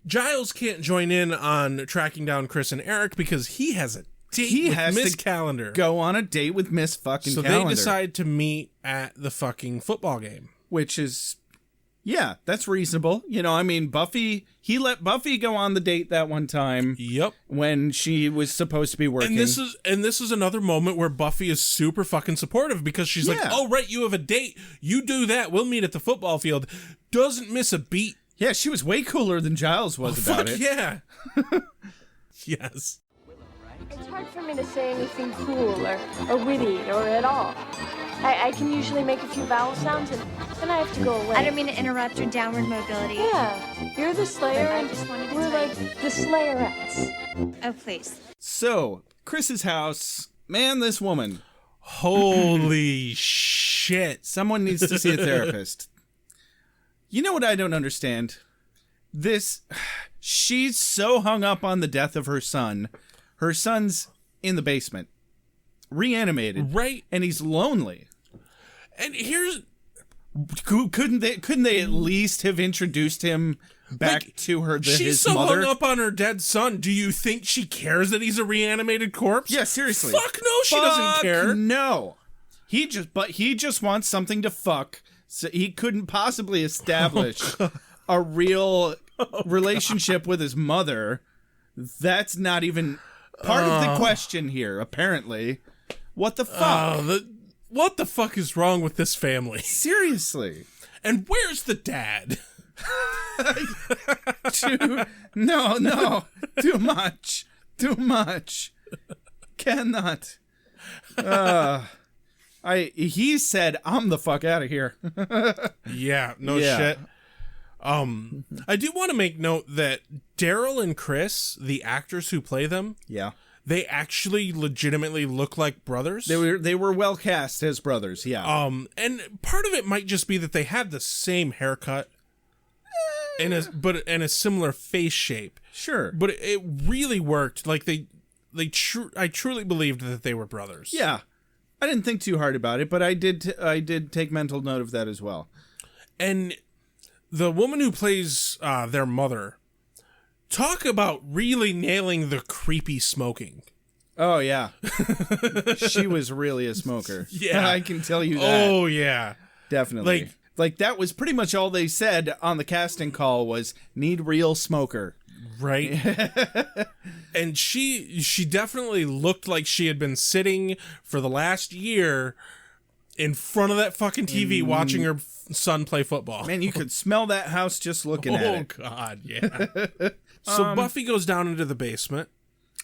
[SPEAKER 7] Giles can't join in on tracking down Chris and Eric because he has a date with Miss Calendar.
[SPEAKER 6] Go on a date with Miss fucking Calendar.
[SPEAKER 7] So they decide to meet at the fucking football game.
[SPEAKER 6] Which is... Yeah, that's reasonable. I mean, he let Buffy go on the date that one time.
[SPEAKER 7] Yep.
[SPEAKER 6] When she was supposed to be working.
[SPEAKER 7] And this is another moment where Buffy is super fucking supportive because she's like, oh, right, you have a date. You do that. We'll meet at the football field. Doesn't miss a beat.
[SPEAKER 6] Yeah, she was way cooler than Giles was about it.
[SPEAKER 7] Yeah. Yes.
[SPEAKER 8] It's hard for me to say anything cool or witty or at all. I can usually make a few vowel sounds and then I have to go away.
[SPEAKER 10] I don't mean to interrupt your downward mobility.
[SPEAKER 8] Yeah, you're the Slayer and we're like the Slayerettes.
[SPEAKER 10] Oh, please.
[SPEAKER 6] So, Chris's house, man, this woman.
[SPEAKER 7] Holy shit.
[SPEAKER 6] Someone needs to see a therapist. You know what I don't understand? She's so hung up on the death of her son. Her son's in the basement, reanimated.
[SPEAKER 7] Right.
[SPEAKER 6] And he's lonely.
[SPEAKER 7] And here's...
[SPEAKER 6] Couldn't they at least have introduced him back to her,
[SPEAKER 7] his
[SPEAKER 6] mother?
[SPEAKER 7] She's so hung up on her dead son. Do you think she cares that he's a reanimated corpse?
[SPEAKER 6] Yeah, seriously.
[SPEAKER 7] Fuck no, she doesn't care.
[SPEAKER 6] No. He just wants something to fuck. So he couldn't possibly establish a real relationship with his mother. That's not even part of the question here, apparently. What the fuck?
[SPEAKER 7] What the fuck is wrong with this family?
[SPEAKER 6] Seriously.
[SPEAKER 7] And where's the dad?
[SPEAKER 6] No. Too much. Cannot. He said, I'm the fuck out of here.
[SPEAKER 7] Yeah, no shit. I do want to make note that Daryl and Chris, the actors who play them, they actually legitimately look like brothers.
[SPEAKER 6] They were well cast as brothers, yeah.
[SPEAKER 7] And part of it might just be that they had the same haircut and a similar face shape.
[SPEAKER 6] Sure.
[SPEAKER 7] But it really worked. Like I truly believed that they were brothers.
[SPEAKER 6] Yeah. I didn't think too hard about it, but I did take mental note of that as well.
[SPEAKER 7] And the woman who plays their mother, talk about really nailing the creepy smoking.
[SPEAKER 6] Oh, yeah. She was really a smoker.
[SPEAKER 7] Yeah.
[SPEAKER 6] I can tell you that.
[SPEAKER 7] Oh, yeah.
[SPEAKER 6] Definitely. Like that was pretty much all they said on the casting call was, need real smoker.
[SPEAKER 7] Right. And she definitely looked like she had been sitting for the last year in front of that fucking TV watching her son play football.
[SPEAKER 6] Man, you could smell that house just looking at it.
[SPEAKER 7] Oh, God, yeah. So Buffy goes down into the basement.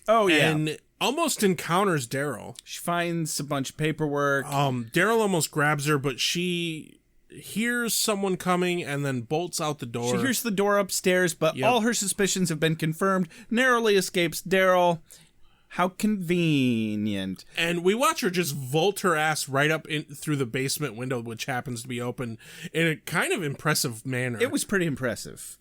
[SPEAKER 6] Oh, yeah.
[SPEAKER 7] And almost encounters Daryl.
[SPEAKER 6] She finds a bunch of paperwork.
[SPEAKER 7] Daryl almost grabs her, but she hears someone coming and then bolts out the door.
[SPEAKER 6] She hears the door upstairs, but all her suspicions have been confirmed. Narrowly escapes Daryl. How convenient.
[SPEAKER 7] And we watch her just vault her ass right up through the basement window, which happens to be open, in a kind of impressive manner.
[SPEAKER 6] It was pretty impressive.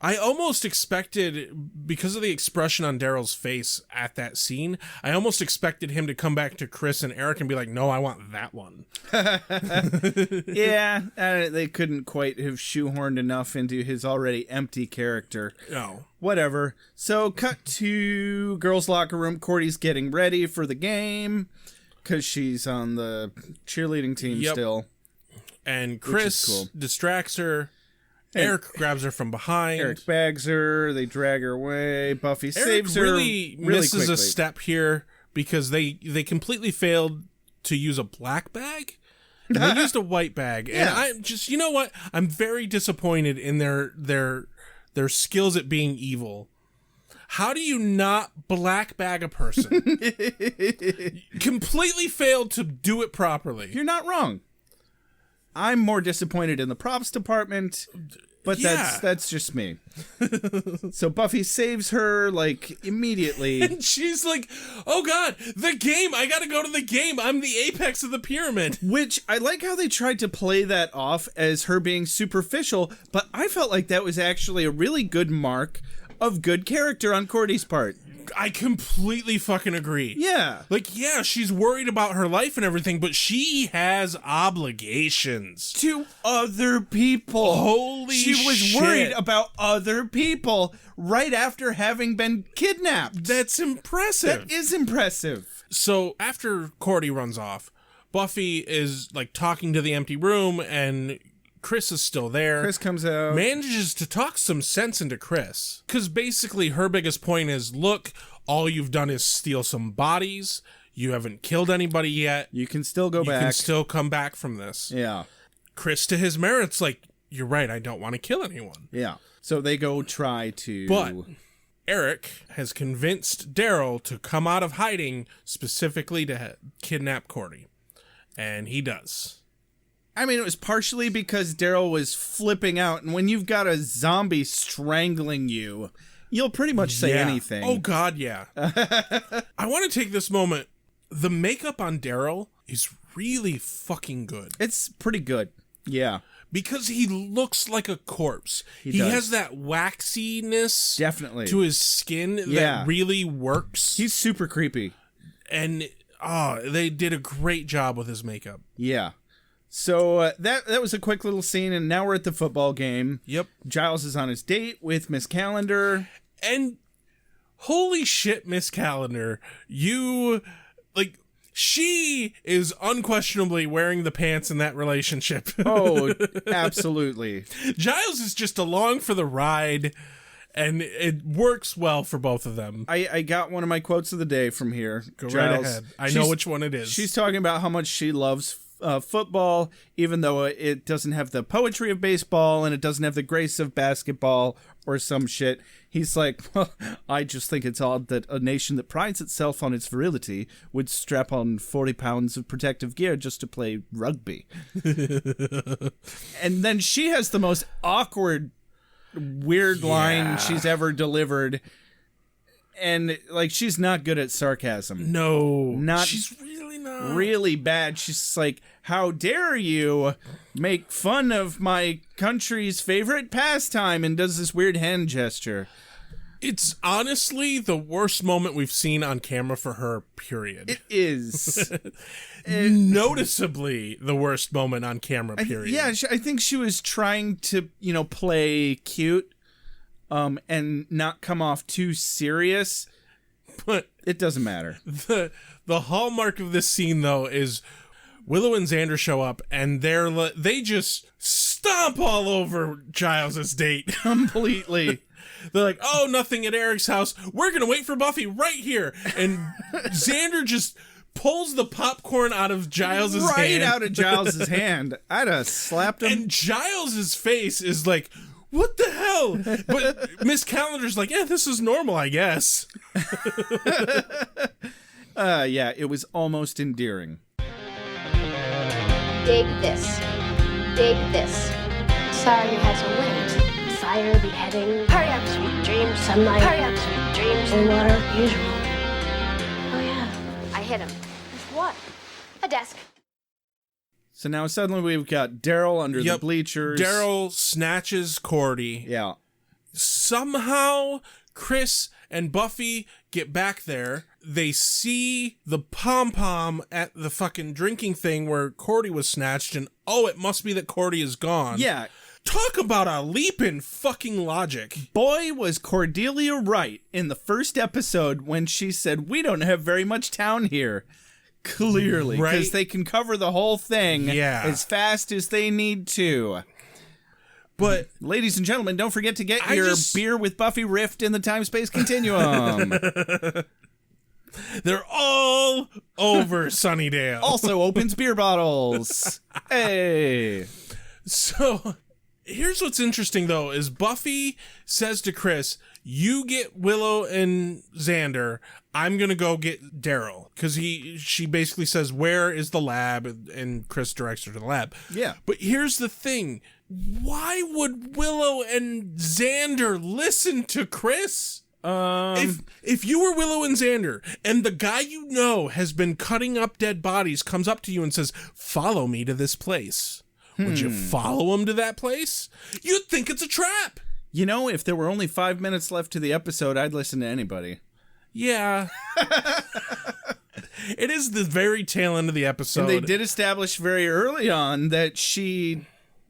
[SPEAKER 7] I almost expected, because of the expression on Daryl's face at that scene, I almost expected him to come back to Chris and Eric and be like, no, I want that one.
[SPEAKER 6] Yeah, they couldn't quite have shoehorned enough into his already empty character.
[SPEAKER 7] No.
[SPEAKER 6] Whatever. So, cut to girls' locker room. Cordy's getting ready for the game because she's on the cheerleading team still.
[SPEAKER 7] And Chris distracts her. Eric grabs her from behind.
[SPEAKER 6] Eric bags her. They drag her away. Buffy saves her.
[SPEAKER 7] Really misses
[SPEAKER 6] quickly.
[SPEAKER 7] a step here because they completely failed to use a black bag. And they used a white bag. And I'm just, you know what? I'm very disappointed in their skills at being evil. How do you not black bag a person? Completely failed to do it properly.
[SPEAKER 6] You're not wrong. I'm more disappointed in the props department, but that's just me. So Buffy saves her, like, immediately.
[SPEAKER 7] And she's like, oh God, the game! I gotta go to the game! I'm the apex of the pyramid!
[SPEAKER 6] Which, I like how they tried to play that off as her being superficial, but I felt like that was actually a really good mark of good character on Cordy's part.
[SPEAKER 7] I completely fucking agree.
[SPEAKER 6] Yeah.
[SPEAKER 7] Like, yeah, she's worried about her life and everything, but she has obligations.
[SPEAKER 6] To other people.
[SPEAKER 7] Holy shit.
[SPEAKER 6] She was worried about other people right after having been kidnapped.
[SPEAKER 7] That's impressive.
[SPEAKER 6] That is impressive.
[SPEAKER 7] So, after Cordy runs off, Buffy is, like, talking to the empty room, and Chris is still there.
[SPEAKER 6] Chris comes out.
[SPEAKER 7] Manages to talk some sense into Chris. Because basically her biggest point is, look, all you've done is steal some bodies. You haven't killed anybody yet.
[SPEAKER 6] You can still go back.
[SPEAKER 7] You can still come back from this.
[SPEAKER 6] Yeah.
[SPEAKER 7] Chris, to his merits, like, you're right, I don't want to kill anyone.
[SPEAKER 6] Yeah. So they go try to...
[SPEAKER 7] But Eric has convinced Daryl to come out of hiding specifically to kidnap Cordy. And he does.
[SPEAKER 6] I mean, it was partially because Daryl was flipping out, and when you've got a zombie strangling you, you'll pretty much say anything.
[SPEAKER 7] Oh, God, yeah. I want to take this moment. The makeup on Daryl is really fucking good.
[SPEAKER 6] It's pretty good. Yeah.
[SPEAKER 7] Because he looks like a corpse. He
[SPEAKER 6] does.
[SPEAKER 7] has that waxiness
[SPEAKER 6] Definitely.
[SPEAKER 7] to his skin that really works.
[SPEAKER 6] He's super creepy.
[SPEAKER 7] And, they did a great job with his makeup.
[SPEAKER 6] Yeah. So that was a quick little scene, and now we're at the football game.
[SPEAKER 7] Yep.
[SPEAKER 6] Giles is on his date with Miss Calendar.
[SPEAKER 7] And holy shit, Miss Calendar, she is unquestionably wearing the pants in that relationship.
[SPEAKER 6] Oh, absolutely.
[SPEAKER 7] Giles is just along for the ride, and it works well for both of them.
[SPEAKER 6] I got one of my quotes of the day from here.
[SPEAKER 7] Go right ahead. I know which one it is.
[SPEAKER 6] She's talking about how much she loves football, even though it doesn't have the poetry of baseball and it doesn't have the grace of basketball or some shit. He's like, well, I just think it's odd that a nation that prides itself on its virility would strap on 40 pounds of protective gear just to play rugby. And then she has the most awkward, weird line she's ever delivered. And, like, she's not good at sarcasm.
[SPEAKER 7] No.
[SPEAKER 6] She's
[SPEAKER 7] really not.
[SPEAKER 6] Really bad. She's like, how dare you make fun of my country's favorite pastime, and does this weird hand gesture.
[SPEAKER 7] It's honestly the worst moment we've seen on camera for her, period.
[SPEAKER 6] It is.
[SPEAKER 7] Noticeably the worst moment on camera, period.
[SPEAKER 6] I think she was trying to, play cute. And not come off too serious,
[SPEAKER 7] but
[SPEAKER 6] it doesn't matter.
[SPEAKER 7] The hallmark of this scene, though, is Willow and Xander show up, and they just stomp all over Giles's date
[SPEAKER 6] completely.
[SPEAKER 7] They're like, "Oh, nothing at Eric's house. We're gonna wait for Buffy right here," and Xander just pulls the popcorn out of Giles's hand.
[SPEAKER 6] Right out of Giles's hand. I'd have slapped him.
[SPEAKER 7] And Giles's face is like, what the hell? But Miss Calendar's like, yeah, this is normal, I guess.
[SPEAKER 6] Yeah, it was almost endearing.
[SPEAKER 8] Dig this. Dig this. Sorry you had to wait. Fire, beheading. Hurry up, sweet dreams. Sunlight. Hurry up, sweet dreams. And water, usual. Oh yeah, I hit him. With what? A desk.
[SPEAKER 6] So now suddenly we've got Daryl under the bleachers.
[SPEAKER 7] Daryl snatches Cordy.
[SPEAKER 6] Yeah.
[SPEAKER 7] Somehow Chris and Buffy get back there. They see the pom-pom at the fucking drinking thing where Cordy was snatched, and it must be that Cordy is gone.
[SPEAKER 6] Yeah.
[SPEAKER 7] Talk about a leap in fucking logic.
[SPEAKER 6] Boy, was Cordelia right in the first episode when she said, we don't have very much town here. Clearly, because they can cover the whole thing as fast as they need to. But, ladies and gentlemen, don't forget to get your Beer with Buffy Rift in the time-space continuum.
[SPEAKER 7] They're all over Sunnydale.
[SPEAKER 6] Also opens beer bottles. Hey.
[SPEAKER 7] So, here's what's interesting, though, is Buffy says to Chris, you get Willow and Xander, I'm going to go get Daryl. Because she basically says, where is the lab? And Chris directs her to the lab.
[SPEAKER 6] Yeah.
[SPEAKER 7] But here's the thing. Why would Willow and Xander listen to Chris? If you were Willow and Xander, and the guy you know has been cutting up dead bodies comes up to you and says, follow me to this place. Would you follow him to that place? You'd think it's a trap.
[SPEAKER 6] You know, if there were only 5 minutes left to the episode, I'd listen to anybody.
[SPEAKER 7] Yeah. It is the very tail end of the episode.
[SPEAKER 6] And they did establish very early on that she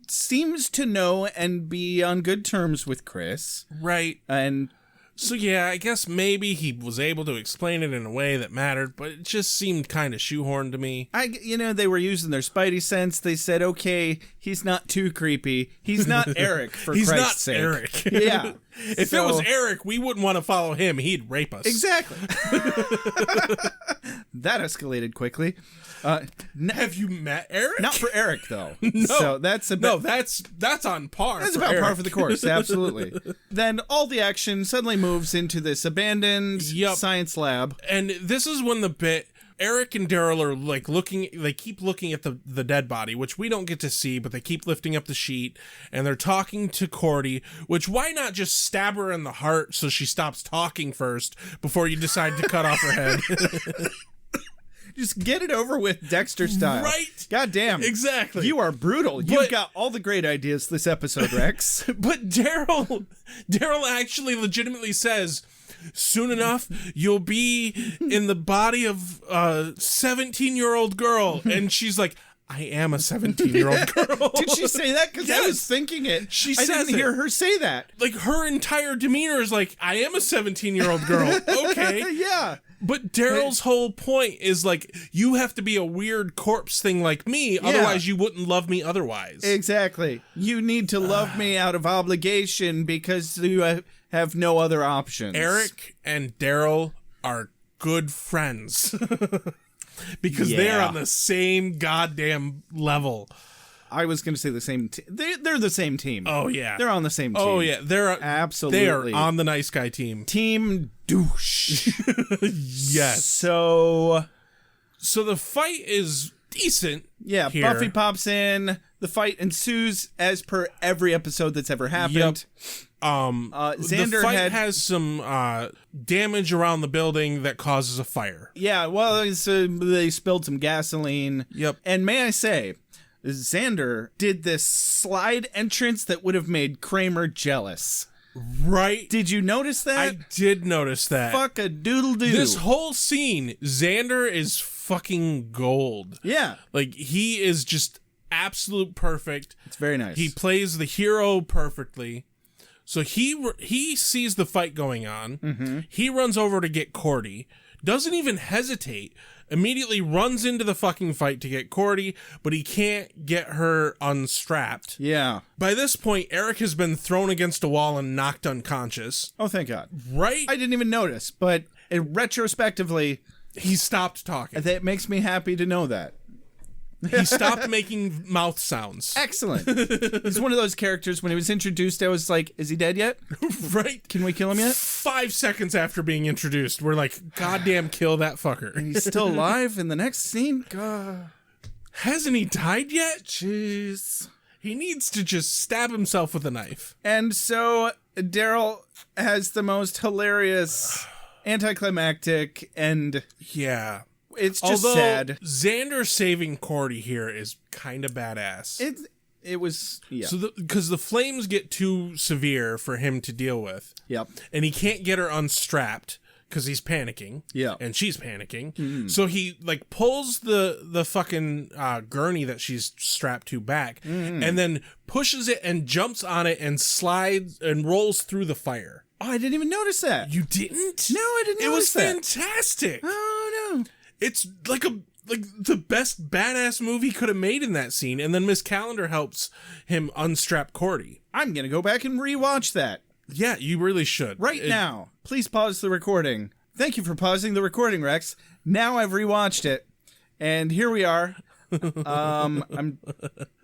[SPEAKER 6] seems to know and be on good terms with Chris.
[SPEAKER 7] Right.
[SPEAKER 6] And
[SPEAKER 7] so, yeah, I guess maybe he was able to explain it in a way that mattered, but it just seemed kind of shoehorned to me.
[SPEAKER 6] They were using their spidey sense. They said, okay, he's not too creepy. He's not Eric, for Christ's sake.
[SPEAKER 7] He's not Eric.
[SPEAKER 6] Yeah.
[SPEAKER 7] If it was Eric, we wouldn't want to follow him. He'd rape us.
[SPEAKER 6] Exactly. That escalated quickly.
[SPEAKER 7] Have you met Eric?
[SPEAKER 6] Not for Eric, though.
[SPEAKER 7] No.
[SPEAKER 6] So that's
[SPEAKER 7] that's on par.
[SPEAKER 6] That's
[SPEAKER 7] for
[SPEAKER 6] about
[SPEAKER 7] Eric.
[SPEAKER 6] par for the course, absolutely. Then all the action suddenly moves into this abandoned science lab.
[SPEAKER 7] And this is when the bit Eric and Daryl are like keep looking at the dead body, which we don't get to see, but they keep lifting up the sheet and they're talking to Cordy, which why not just stab her in the heart so she stops talking first before you decide to cut off her head?
[SPEAKER 6] Just get it over with, Dexter style.
[SPEAKER 7] Right?
[SPEAKER 6] God damn.
[SPEAKER 7] Exactly.
[SPEAKER 6] You are brutal. You've got all the great ideas this episode, Rex.
[SPEAKER 7] But Daryl actually legitimately says, soon enough, you'll be in the body of a 17-year-old girl. And she's like, I am a 17-year-old girl.
[SPEAKER 6] Did she say that? Because I was thinking it. I didn't hear her say that.
[SPEAKER 7] Like, her entire demeanor is like, I am a 17-year-old girl. Okay.
[SPEAKER 6] Yeah.
[SPEAKER 7] But Daryl's whole point is like, you have to be a weird corpse thing like me, otherwise you wouldn't love me otherwise.
[SPEAKER 6] Exactly. You need to love me out of obligation because you have no other options.
[SPEAKER 7] Eric and Daryl are good friends. because they're
[SPEAKER 6] Yeah.
[SPEAKER 7] on the same goddamn level.
[SPEAKER 6] I was going to say the same. They're the same team.
[SPEAKER 7] Oh yeah,
[SPEAKER 6] they're on the same team.
[SPEAKER 7] Oh yeah, they're
[SPEAKER 6] absolutely.
[SPEAKER 7] They are on the nice guy team.
[SPEAKER 6] Team douche.
[SPEAKER 7] Yes.
[SPEAKER 6] So
[SPEAKER 7] the fight is decent.
[SPEAKER 6] Yeah,
[SPEAKER 7] here.
[SPEAKER 6] Buffy pops in. The fight ensues as per every episode that's ever happened. Xander
[SPEAKER 7] the fight has some damage around the building that causes a fire.
[SPEAKER 6] Yeah, well, they spilled some gasoline.
[SPEAKER 7] Yep.
[SPEAKER 6] And may I say, Xander did this slide entrance that would have made Kramer jealous.
[SPEAKER 7] Right.
[SPEAKER 6] Did you notice that?
[SPEAKER 7] I did notice that.
[SPEAKER 6] Fuck a doodle doo.
[SPEAKER 7] This whole scene, Xander is fucking gold.
[SPEAKER 6] Yeah.
[SPEAKER 7] Like, he is just absolute perfect.
[SPEAKER 6] It's very nice.
[SPEAKER 7] He plays the hero perfectly. So he sees the fight going on.
[SPEAKER 6] Mm-hmm.
[SPEAKER 7] He runs over to get Cordy. Doesn't even hesitate. Immediately runs into the fucking fight to get Cordy, but he can't get her unstrapped.
[SPEAKER 6] Yeah.
[SPEAKER 7] By this point, Eric has been thrown against a wall and knocked unconscious.
[SPEAKER 6] Oh, thank God.
[SPEAKER 7] Right?
[SPEAKER 6] I didn't even notice, but retrospectively,
[SPEAKER 7] he stopped talking.
[SPEAKER 6] That makes me happy to know that.
[SPEAKER 7] He stopped making mouth sounds.
[SPEAKER 6] Excellent. He's one of those characters, when he was introduced, I was like, is he dead yet?
[SPEAKER 7] Right?
[SPEAKER 6] Can we kill him yet?
[SPEAKER 7] 5 seconds after being introduced, we're like, goddamn, kill that fucker.
[SPEAKER 6] And he's still alive in the next scene? God.
[SPEAKER 7] Hasn't he died yet?
[SPEAKER 6] Jeez.
[SPEAKER 7] He needs to just stab himself with a knife.
[SPEAKER 6] And so Daryl has the most hilarious anticlimactic and...
[SPEAKER 7] Yeah.
[SPEAKER 6] It's just
[SPEAKER 7] Although,
[SPEAKER 6] sad.
[SPEAKER 7] Xander saving Cordy here is kind of badass.
[SPEAKER 6] It was, yeah.
[SPEAKER 7] So because the flames get too severe for him to deal with.
[SPEAKER 6] Yep.
[SPEAKER 7] And he can't get her unstrapped because he's panicking.
[SPEAKER 6] Yeah.
[SPEAKER 7] And she's panicking.
[SPEAKER 6] Mm-hmm.
[SPEAKER 7] So he like pulls the fucking gurney that she's strapped to back and then pushes it and jumps on it and slides and rolls through the fire.
[SPEAKER 6] Oh, I didn't even notice that.
[SPEAKER 7] You didn't?
[SPEAKER 6] No, I didn't
[SPEAKER 7] It was
[SPEAKER 6] notice that.
[SPEAKER 7] fantastic.
[SPEAKER 6] Oh, no.
[SPEAKER 7] It's like the best badass move he could have made in that scene, and then Miss Calendar helps him unstrap Cordy.
[SPEAKER 6] I'm going to go back and rewatch that.
[SPEAKER 7] Yeah, you really should.
[SPEAKER 6] Right now. Please pause the recording. Thank you for pausing the recording, Rex. Now I've rewatched it, and here we are.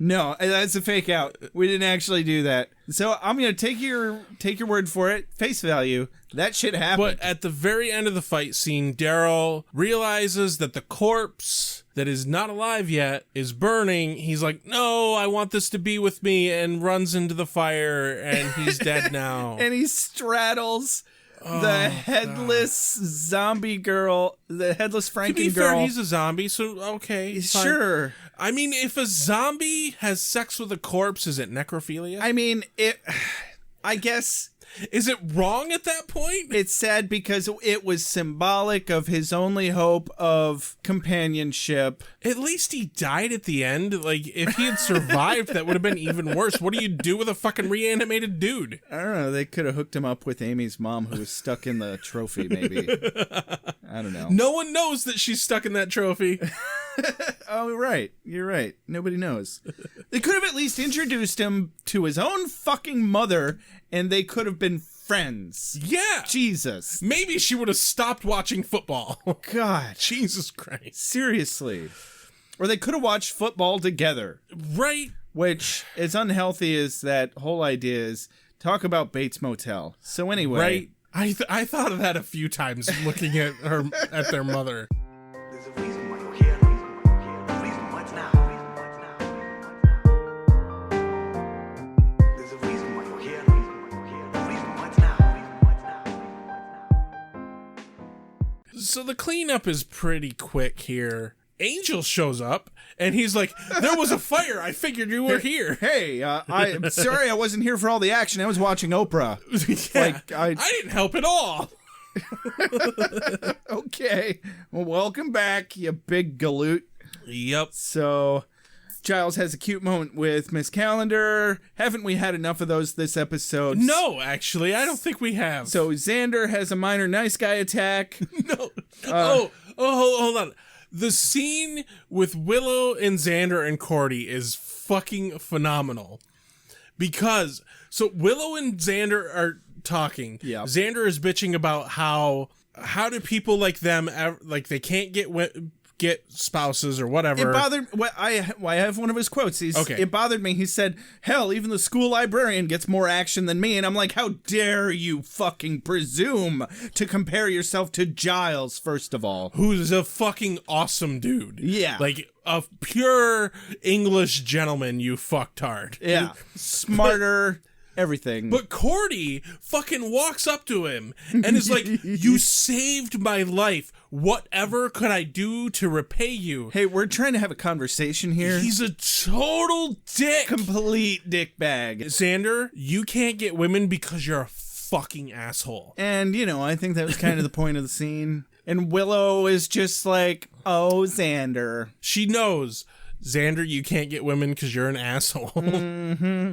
[SPEAKER 6] No, that's a fake out. We didn't actually do that. So I'm gonna take your word for it, face value. That shit happened.
[SPEAKER 7] But at the very end of the fight scene, Daryl realizes that the corpse that is not alive yet is burning. He's like, "No, I want this to be with me," and runs into the fire, and he's dead now.
[SPEAKER 6] And he straddles the headless zombie girl, the headless Franken
[SPEAKER 7] to be
[SPEAKER 6] girl.
[SPEAKER 7] fair, he's a zombie, so okay, fine.
[SPEAKER 6] Sure.
[SPEAKER 7] I mean, if a zombie has sex with a corpse, is it necrophilia?
[SPEAKER 6] I mean, I guess...
[SPEAKER 7] Is it wrong at that point?
[SPEAKER 6] It's sad because it was symbolic of his only hope of companionship.
[SPEAKER 7] At least he died at the end. Like, if he had survived, that would have been even worse. What do you do with a fucking reanimated dude?
[SPEAKER 6] I don't know. They could have hooked him up with Amy's mom, who was stuck in the trophy, maybe. I don't know.
[SPEAKER 7] No one knows that she's stuck in that trophy.
[SPEAKER 6] Oh, right. You're right. Nobody knows. They could have at least introduced him to his own fucking mother, and they could have been friends.
[SPEAKER 7] Yeah.
[SPEAKER 6] Jesus.
[SPEAKER 7] Maybe she would have stopped watching football.
[SPEAKER 6] God.
[SPEAKER 7] Jesus Christ.
[SPEAKER 6] Seriously. Or they could have watched football together.
[SPEAKER 7] Right.
[SPEAKER 6] Which, as unhealthy as that whole idea is, talk about Bates Motel. So anyway.
[SPEAKER 7] Right. I thought of that a few times looking at their mother.
[SPEAKER 4] There's a reason why you're here. The reason what's now. There's a reason why you're here. The reason what's now.
[SPEAKER 7] So the cleanup is pretty quick here. Angel shows up, and he's like, "There was a fire. I figured you were here."
[SPEAKER 6] Hey, I'm sorry I wasn't here for all the action. I was watching Oprah.
[SPEAKER 7] Yeah,
[SPEAKER 6] Like,
[SPEAKER 7] I didn't help at all.
[SPEAKER 6] Okay. Well, welcome back, you big galoot.
[SPEAKER 7] Yep.
[SPEAKER 6] So, Giles has a cute moment with Miss Calendar. Haven't we had enough of those this episode?
[SPEAKER 7] No, actually, I don't think we have.
[SPEAKER 6] So, Xander has a minor nice guy attack.
[SPEAKER 7] No. Hold on. The scene with Willow and Xander and Cordy is fucking phenomenal. Because, so Willow and Xander are talking.
[SPEAKER 6] Yeah.
[SPEAKER 7] Xander is bitching about how do people like them, like they can't get spouses or whatever.
[SPEAKER 6] It bothered. Well, I have one of his quotes.
[SPEAKER 7] Okay.
[SPEAKER 6] It bothered me. He said, "Hell, even the school librarian gets more action than me." And I'm like, "How dare you fucking presume to compare yourself to Giles? First of all,
[SPEAKER 7] who's a fucking awesome dude.
[SPEAKER 6] Yeah.
[SPEAKER 7] Like a pure English gentleman, you fucktard.
[SPEAKER 6] Yeah, smarter." Everything.
[SPEAKER 7] But Cordy fucking walks up to him and is like, "You saved my life. Whatever could I do to repay you?"
[SPEAKER 6] Hey, we're trying to have a conversation here.
[SPEAKER 7] He's a total dick.
[SPEAKER 6] Complete dick bag.
[SPEAKER 7] Xander, you can't get women because you're a fucking asshole.
[SPEAKER 6] And, you know, I think that was kind of the point of the scene. And Willow is just like, "Oh, Xander."
[SPEAKER 7] She knows, Xander, you can't get women because you're an asshole.
[SPEAKER 6] Mm-hmm.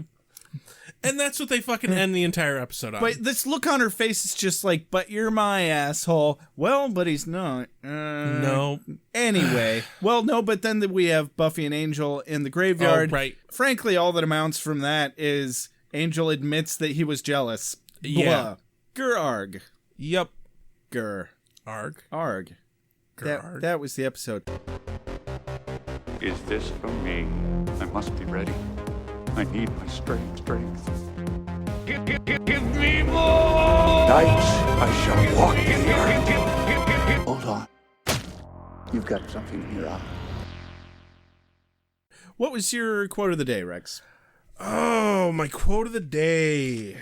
[SPEAKER 7] And that's what they fucking end the entire episode on.
[SPEAKER 6] But this look on her face is just like, "But you're my asshole." Well, but he's not.
[SPEAKER 7] No.
[SPEAKER 6] Anyway. Well, no, but then we have Buffy and Angel in the graveyard.
[SPEAKER 7] Oh, right.
[SPEAKER 6] Frankly, all that amounts from that is Angel admits that he was jealous.
[SPEAKER 7] Yeah.
[SPEAKER 6] Blah. Grr-arg.
[SPEAKER 7] Yep.
[SPEAKER 6] Grr.
[SPEAKER 7] Arg.
[SPEAKER 6] Arg. That was the episode.
[SPEAKER 2] Is this for me? I must be ready. I need my strength. Give me more!
[SPEAKER 4] Nights I shall walk in the earth. Hold on. You've got something in your eye.
[SPEAKER 6] What was your quote of the day, Rex?
[SPEAKER 7] Oh, my quote of the day.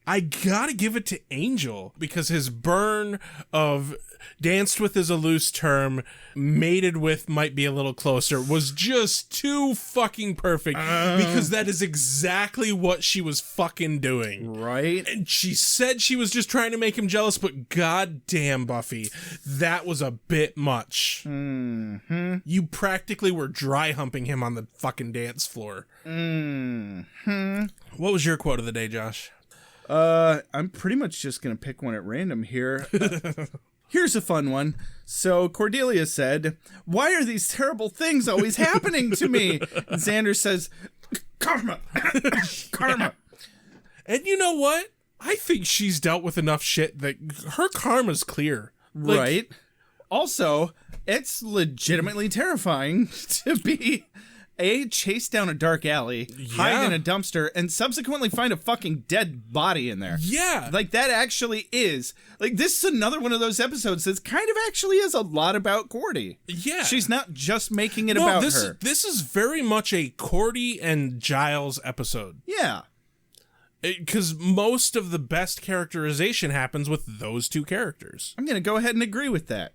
[SPEAKER 7] I gotta give it to Angel because his burn of danced with is a loose term, mated with might be a little closer, was just too fucking perfect because that is exactly what she was fucking doing.
[SPEAKER 6] Right?
[SPEAKER 7] And she said she was just trying to make him jealous, but goddamn, Buffy, that was a bit much.
[SPEAKER 6] Mm-hmm.
[SPEAKER 7] You practically were dry humping him on the fucking dance floor.
[SPEAKER 6] Mm-hmm.
[SPEAKER 7] What was your quote of the day, Josh?
[SPEAKER 6] I'm pretty much just gonna pick one at random here. Here's a fun one. So Cordelia said, "Why are these terrible things always happening to me?" And Xander says, "Karma." Karma.
[SPEAKER 7] And you know what? I think she's dealt with enough shit that her karma's clear. Like,
[SPEAKER 6] right. Also, it's legitimately terrifying to be chased down a dark alley, hide in a dumpster, and subsequently find a fucking dead body in there.
[SPEAKER 7] Yeah.
[SPEAKER 6] Like, that actually is. Like, this is another one of those episodes that kind of actually is a lot about Cordy.
[SPEAKER 7] Yeah.
[SPEAKER 6] She's not just making it about her.
[SPEAKER 7] This is very much a Cordy and Giles episode.
[SPEAKER 6] Yeah.
[SPEAKER 7] Because most of the best characterization happens with those two characters.
[SPEAKER 6] I'm going to go ahead and agree with that.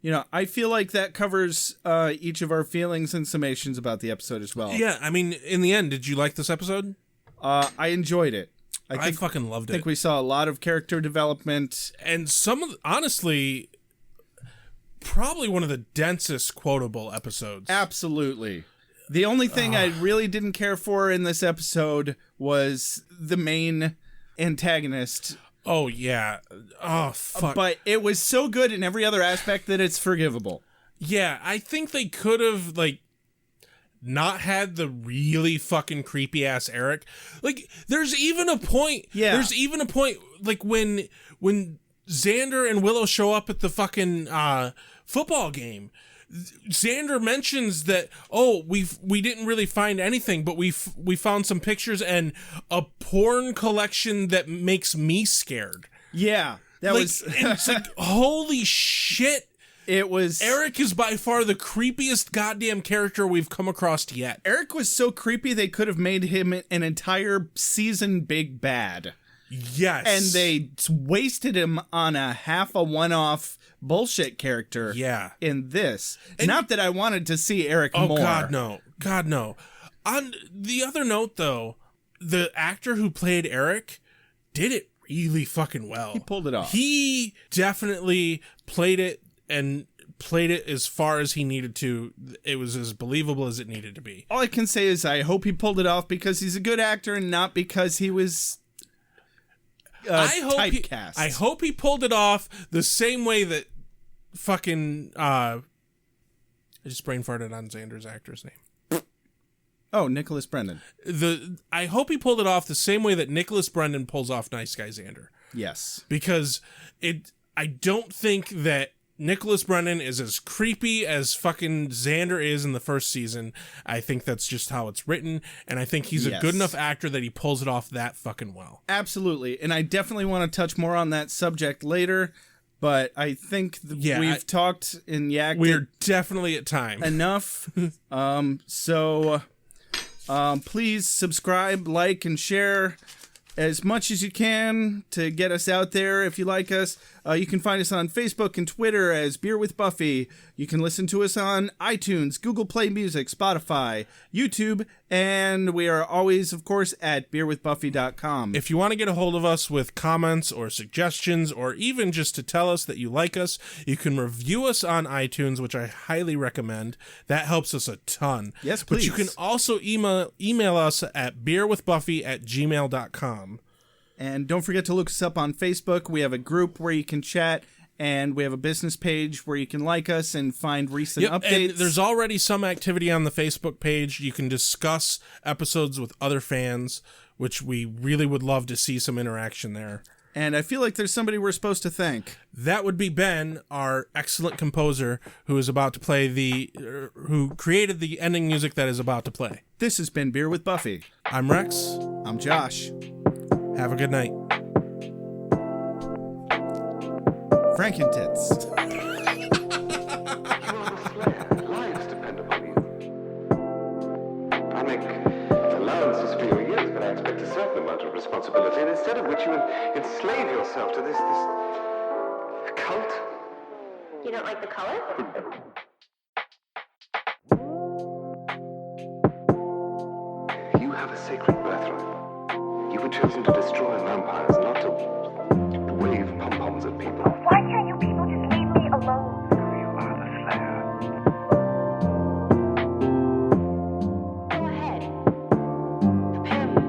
[SPEAKER 6] You know, I feel like that covers each of our feelings and summations about the episode as well.
[SPEAKER 7] Yeah, I mean, in the end, did you like this episode?
[SPEAKER 6] I enjoyed it.
[SPEAKER 7] I fucking loved it.
[SPEAKER 6] I think we saw a lot of character development.
[SPEAKER 7] And honestly, probably one of the densest quotable episodes.
[SPEAKER 6] Absolutely. The only thing I really didn't care for in this episode was the main antagonist.
[SPEAKER 7] Oh, yeah. Oh, fuck.
[SPEAKER 6] But it was so good in every other aspect that it's forgivable.
[SPEAKER 7] Yeah, I think they could have, like, not had the really fucking creepy ass Eric. Like, there's even a point.
[SPEAKER 6] Yeah.
[SPEAKER 7] There's even a point, like, when Xander and Willow show up at the fucking football game. Xander mentions that, we didn't really find anything, but we found some pictures and a porn collection that makes me scared.
[SPEAKER 6] Yeah, that
[SPEAKER 7] like,
[SPEAKER 6] was.
[SPEAKER 7] And it's like, holy shit!
[SPEAKER 6] It was.
[SPEAKER 7] Eric is by far the creepiest goddamn character we've come across yet.
[SPEAKER 6] Eric was so creepy they could have made him an entire season big bad.
[SPEAKER 7] Yes,
[SPEAKER 6] and they wasted him on a half a one-off bullshit character.
[SPEAKER 7] Yeah.
[SPEAKER 6] In this.
[SPEAKER 7] And
[SPEAKER 6] not that I wanted to see Eric more.
[SPEAKER 7] God no. On the other note though, the actor who played Eric did it really fucking well.
[SPEAKER 6] He pulled it off.
[SPEAKER 7] He definitely played it as far as he needed to. It was as believable as it needed to be.
[SPEAKER 6] All I can say is I hope he pulled it off because he's a good actor and not because he was typecast.
[SPEAKER 7] I hope he pulled it off the same way that fucking I just brain farted on Xander's actor's name.
[SPEAKER 6] Oh, Nicholas Brendan.
[SPEAKER 7] I hope he pulled it off the same way that Nicholas Brendan pulls off Nice Guy Xander.
[SPEAKER 6] Yes.
[SPEAKER 7] Because I don't think that Nicholas Brennan is as creepy as fucking Xander is in the first season. I think that's just how it's written, and I think he's a good enough actor that he pulls it off that fucking well.
[SPEAKER 6] Absolutely, and I definitely want to touch more on that subject later, but I think we've talked and yacked
[SPEAKER 7] We're definitely at time.
[SPEAKER 6] enough. Please subscribe, like, and share as much as you can to get us out there. If you like us, you can find us on Facebook and Twitter as Beer with Buffy. You can listen to us on iTunes, Google Play Music, Spotify, YouTube, and we are always, of course, at beerwithbuffy.com.
[SPEAKER 7] If you want to get a hold of us with comments or suggestions, or even just to tell us that you like us, you can review us on iTunes, which I highly recommend. That helps us a ton.
[SPEAKER 6] Yes, please.
[SPEAKER 7] But you can also email us at beerwithbuffy@gmail.com.
[SPEAKER 6] And don't forget to look us up on Facebook. We have a group where you can chat, and we have a business page where you can like us and find recent updates.
[SPEAKER 7] And there's already some activity on the Facebook page. You can discuss episodes with other fans, which we really would love to see some interaction there.
[SPEAKER 6] And I feel like there's somebody we're supposed to thank.
[SPEAKER 7] That would be Ben, our excellent composer, who is about to play who created the ending music that is about to play.
[SPEAKER 6] This has been Beer with Buffy.
[SPEAKER 7] I'm Rex.
[SPEAKER 6] I'm Josh.
[SPEAKER 7] Have a good night.
[SPEAKER 6] Frankentits.
[SPEAKER 3] Lives depend upon you. I make allowances for your years, but I expect a certain amount of responsibility, and instead of which you enslave yourself to this cult.
[SPEAKER 8] You don't like the color?
[SPEAKER 3] You have a sacred birthright. You were chosen to destroy vampires, not to wave pom-poms at people.
[SPEAKER 10] Why can't you people just leave me alone?
[SPEAKER 3] You are the Slayer.
[SPEAKER 8] Go ahead. Prepare me.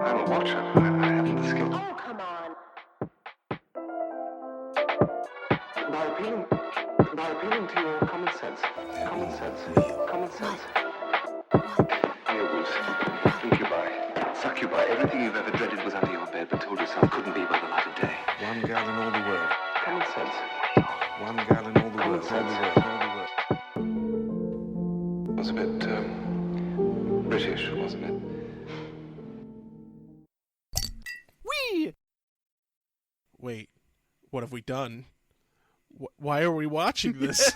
[SPEAKER 3] I'm a watcher. I haven't the skill.
[SPEAKER 8] Oh, come on.
[SPEAKER 3] By appealing to your common sense. Common sense. Werewolves, incubi, succubi, everything you've ever dreaded was under your bed, but told yourself couldn't be by the light of day.
[SPEAKER 4] One gal in all the world.
[SPEAKER 3] Common sense.
[SPEAKER 4] One gal in all the
[SPEAKER 3] Common
[SPEAKER 4] world.
[SPEAKER 3] sense. It was a bit, British, wasn't it?
[SPEAKER 7] Wait, what have we done? Why are we watching this?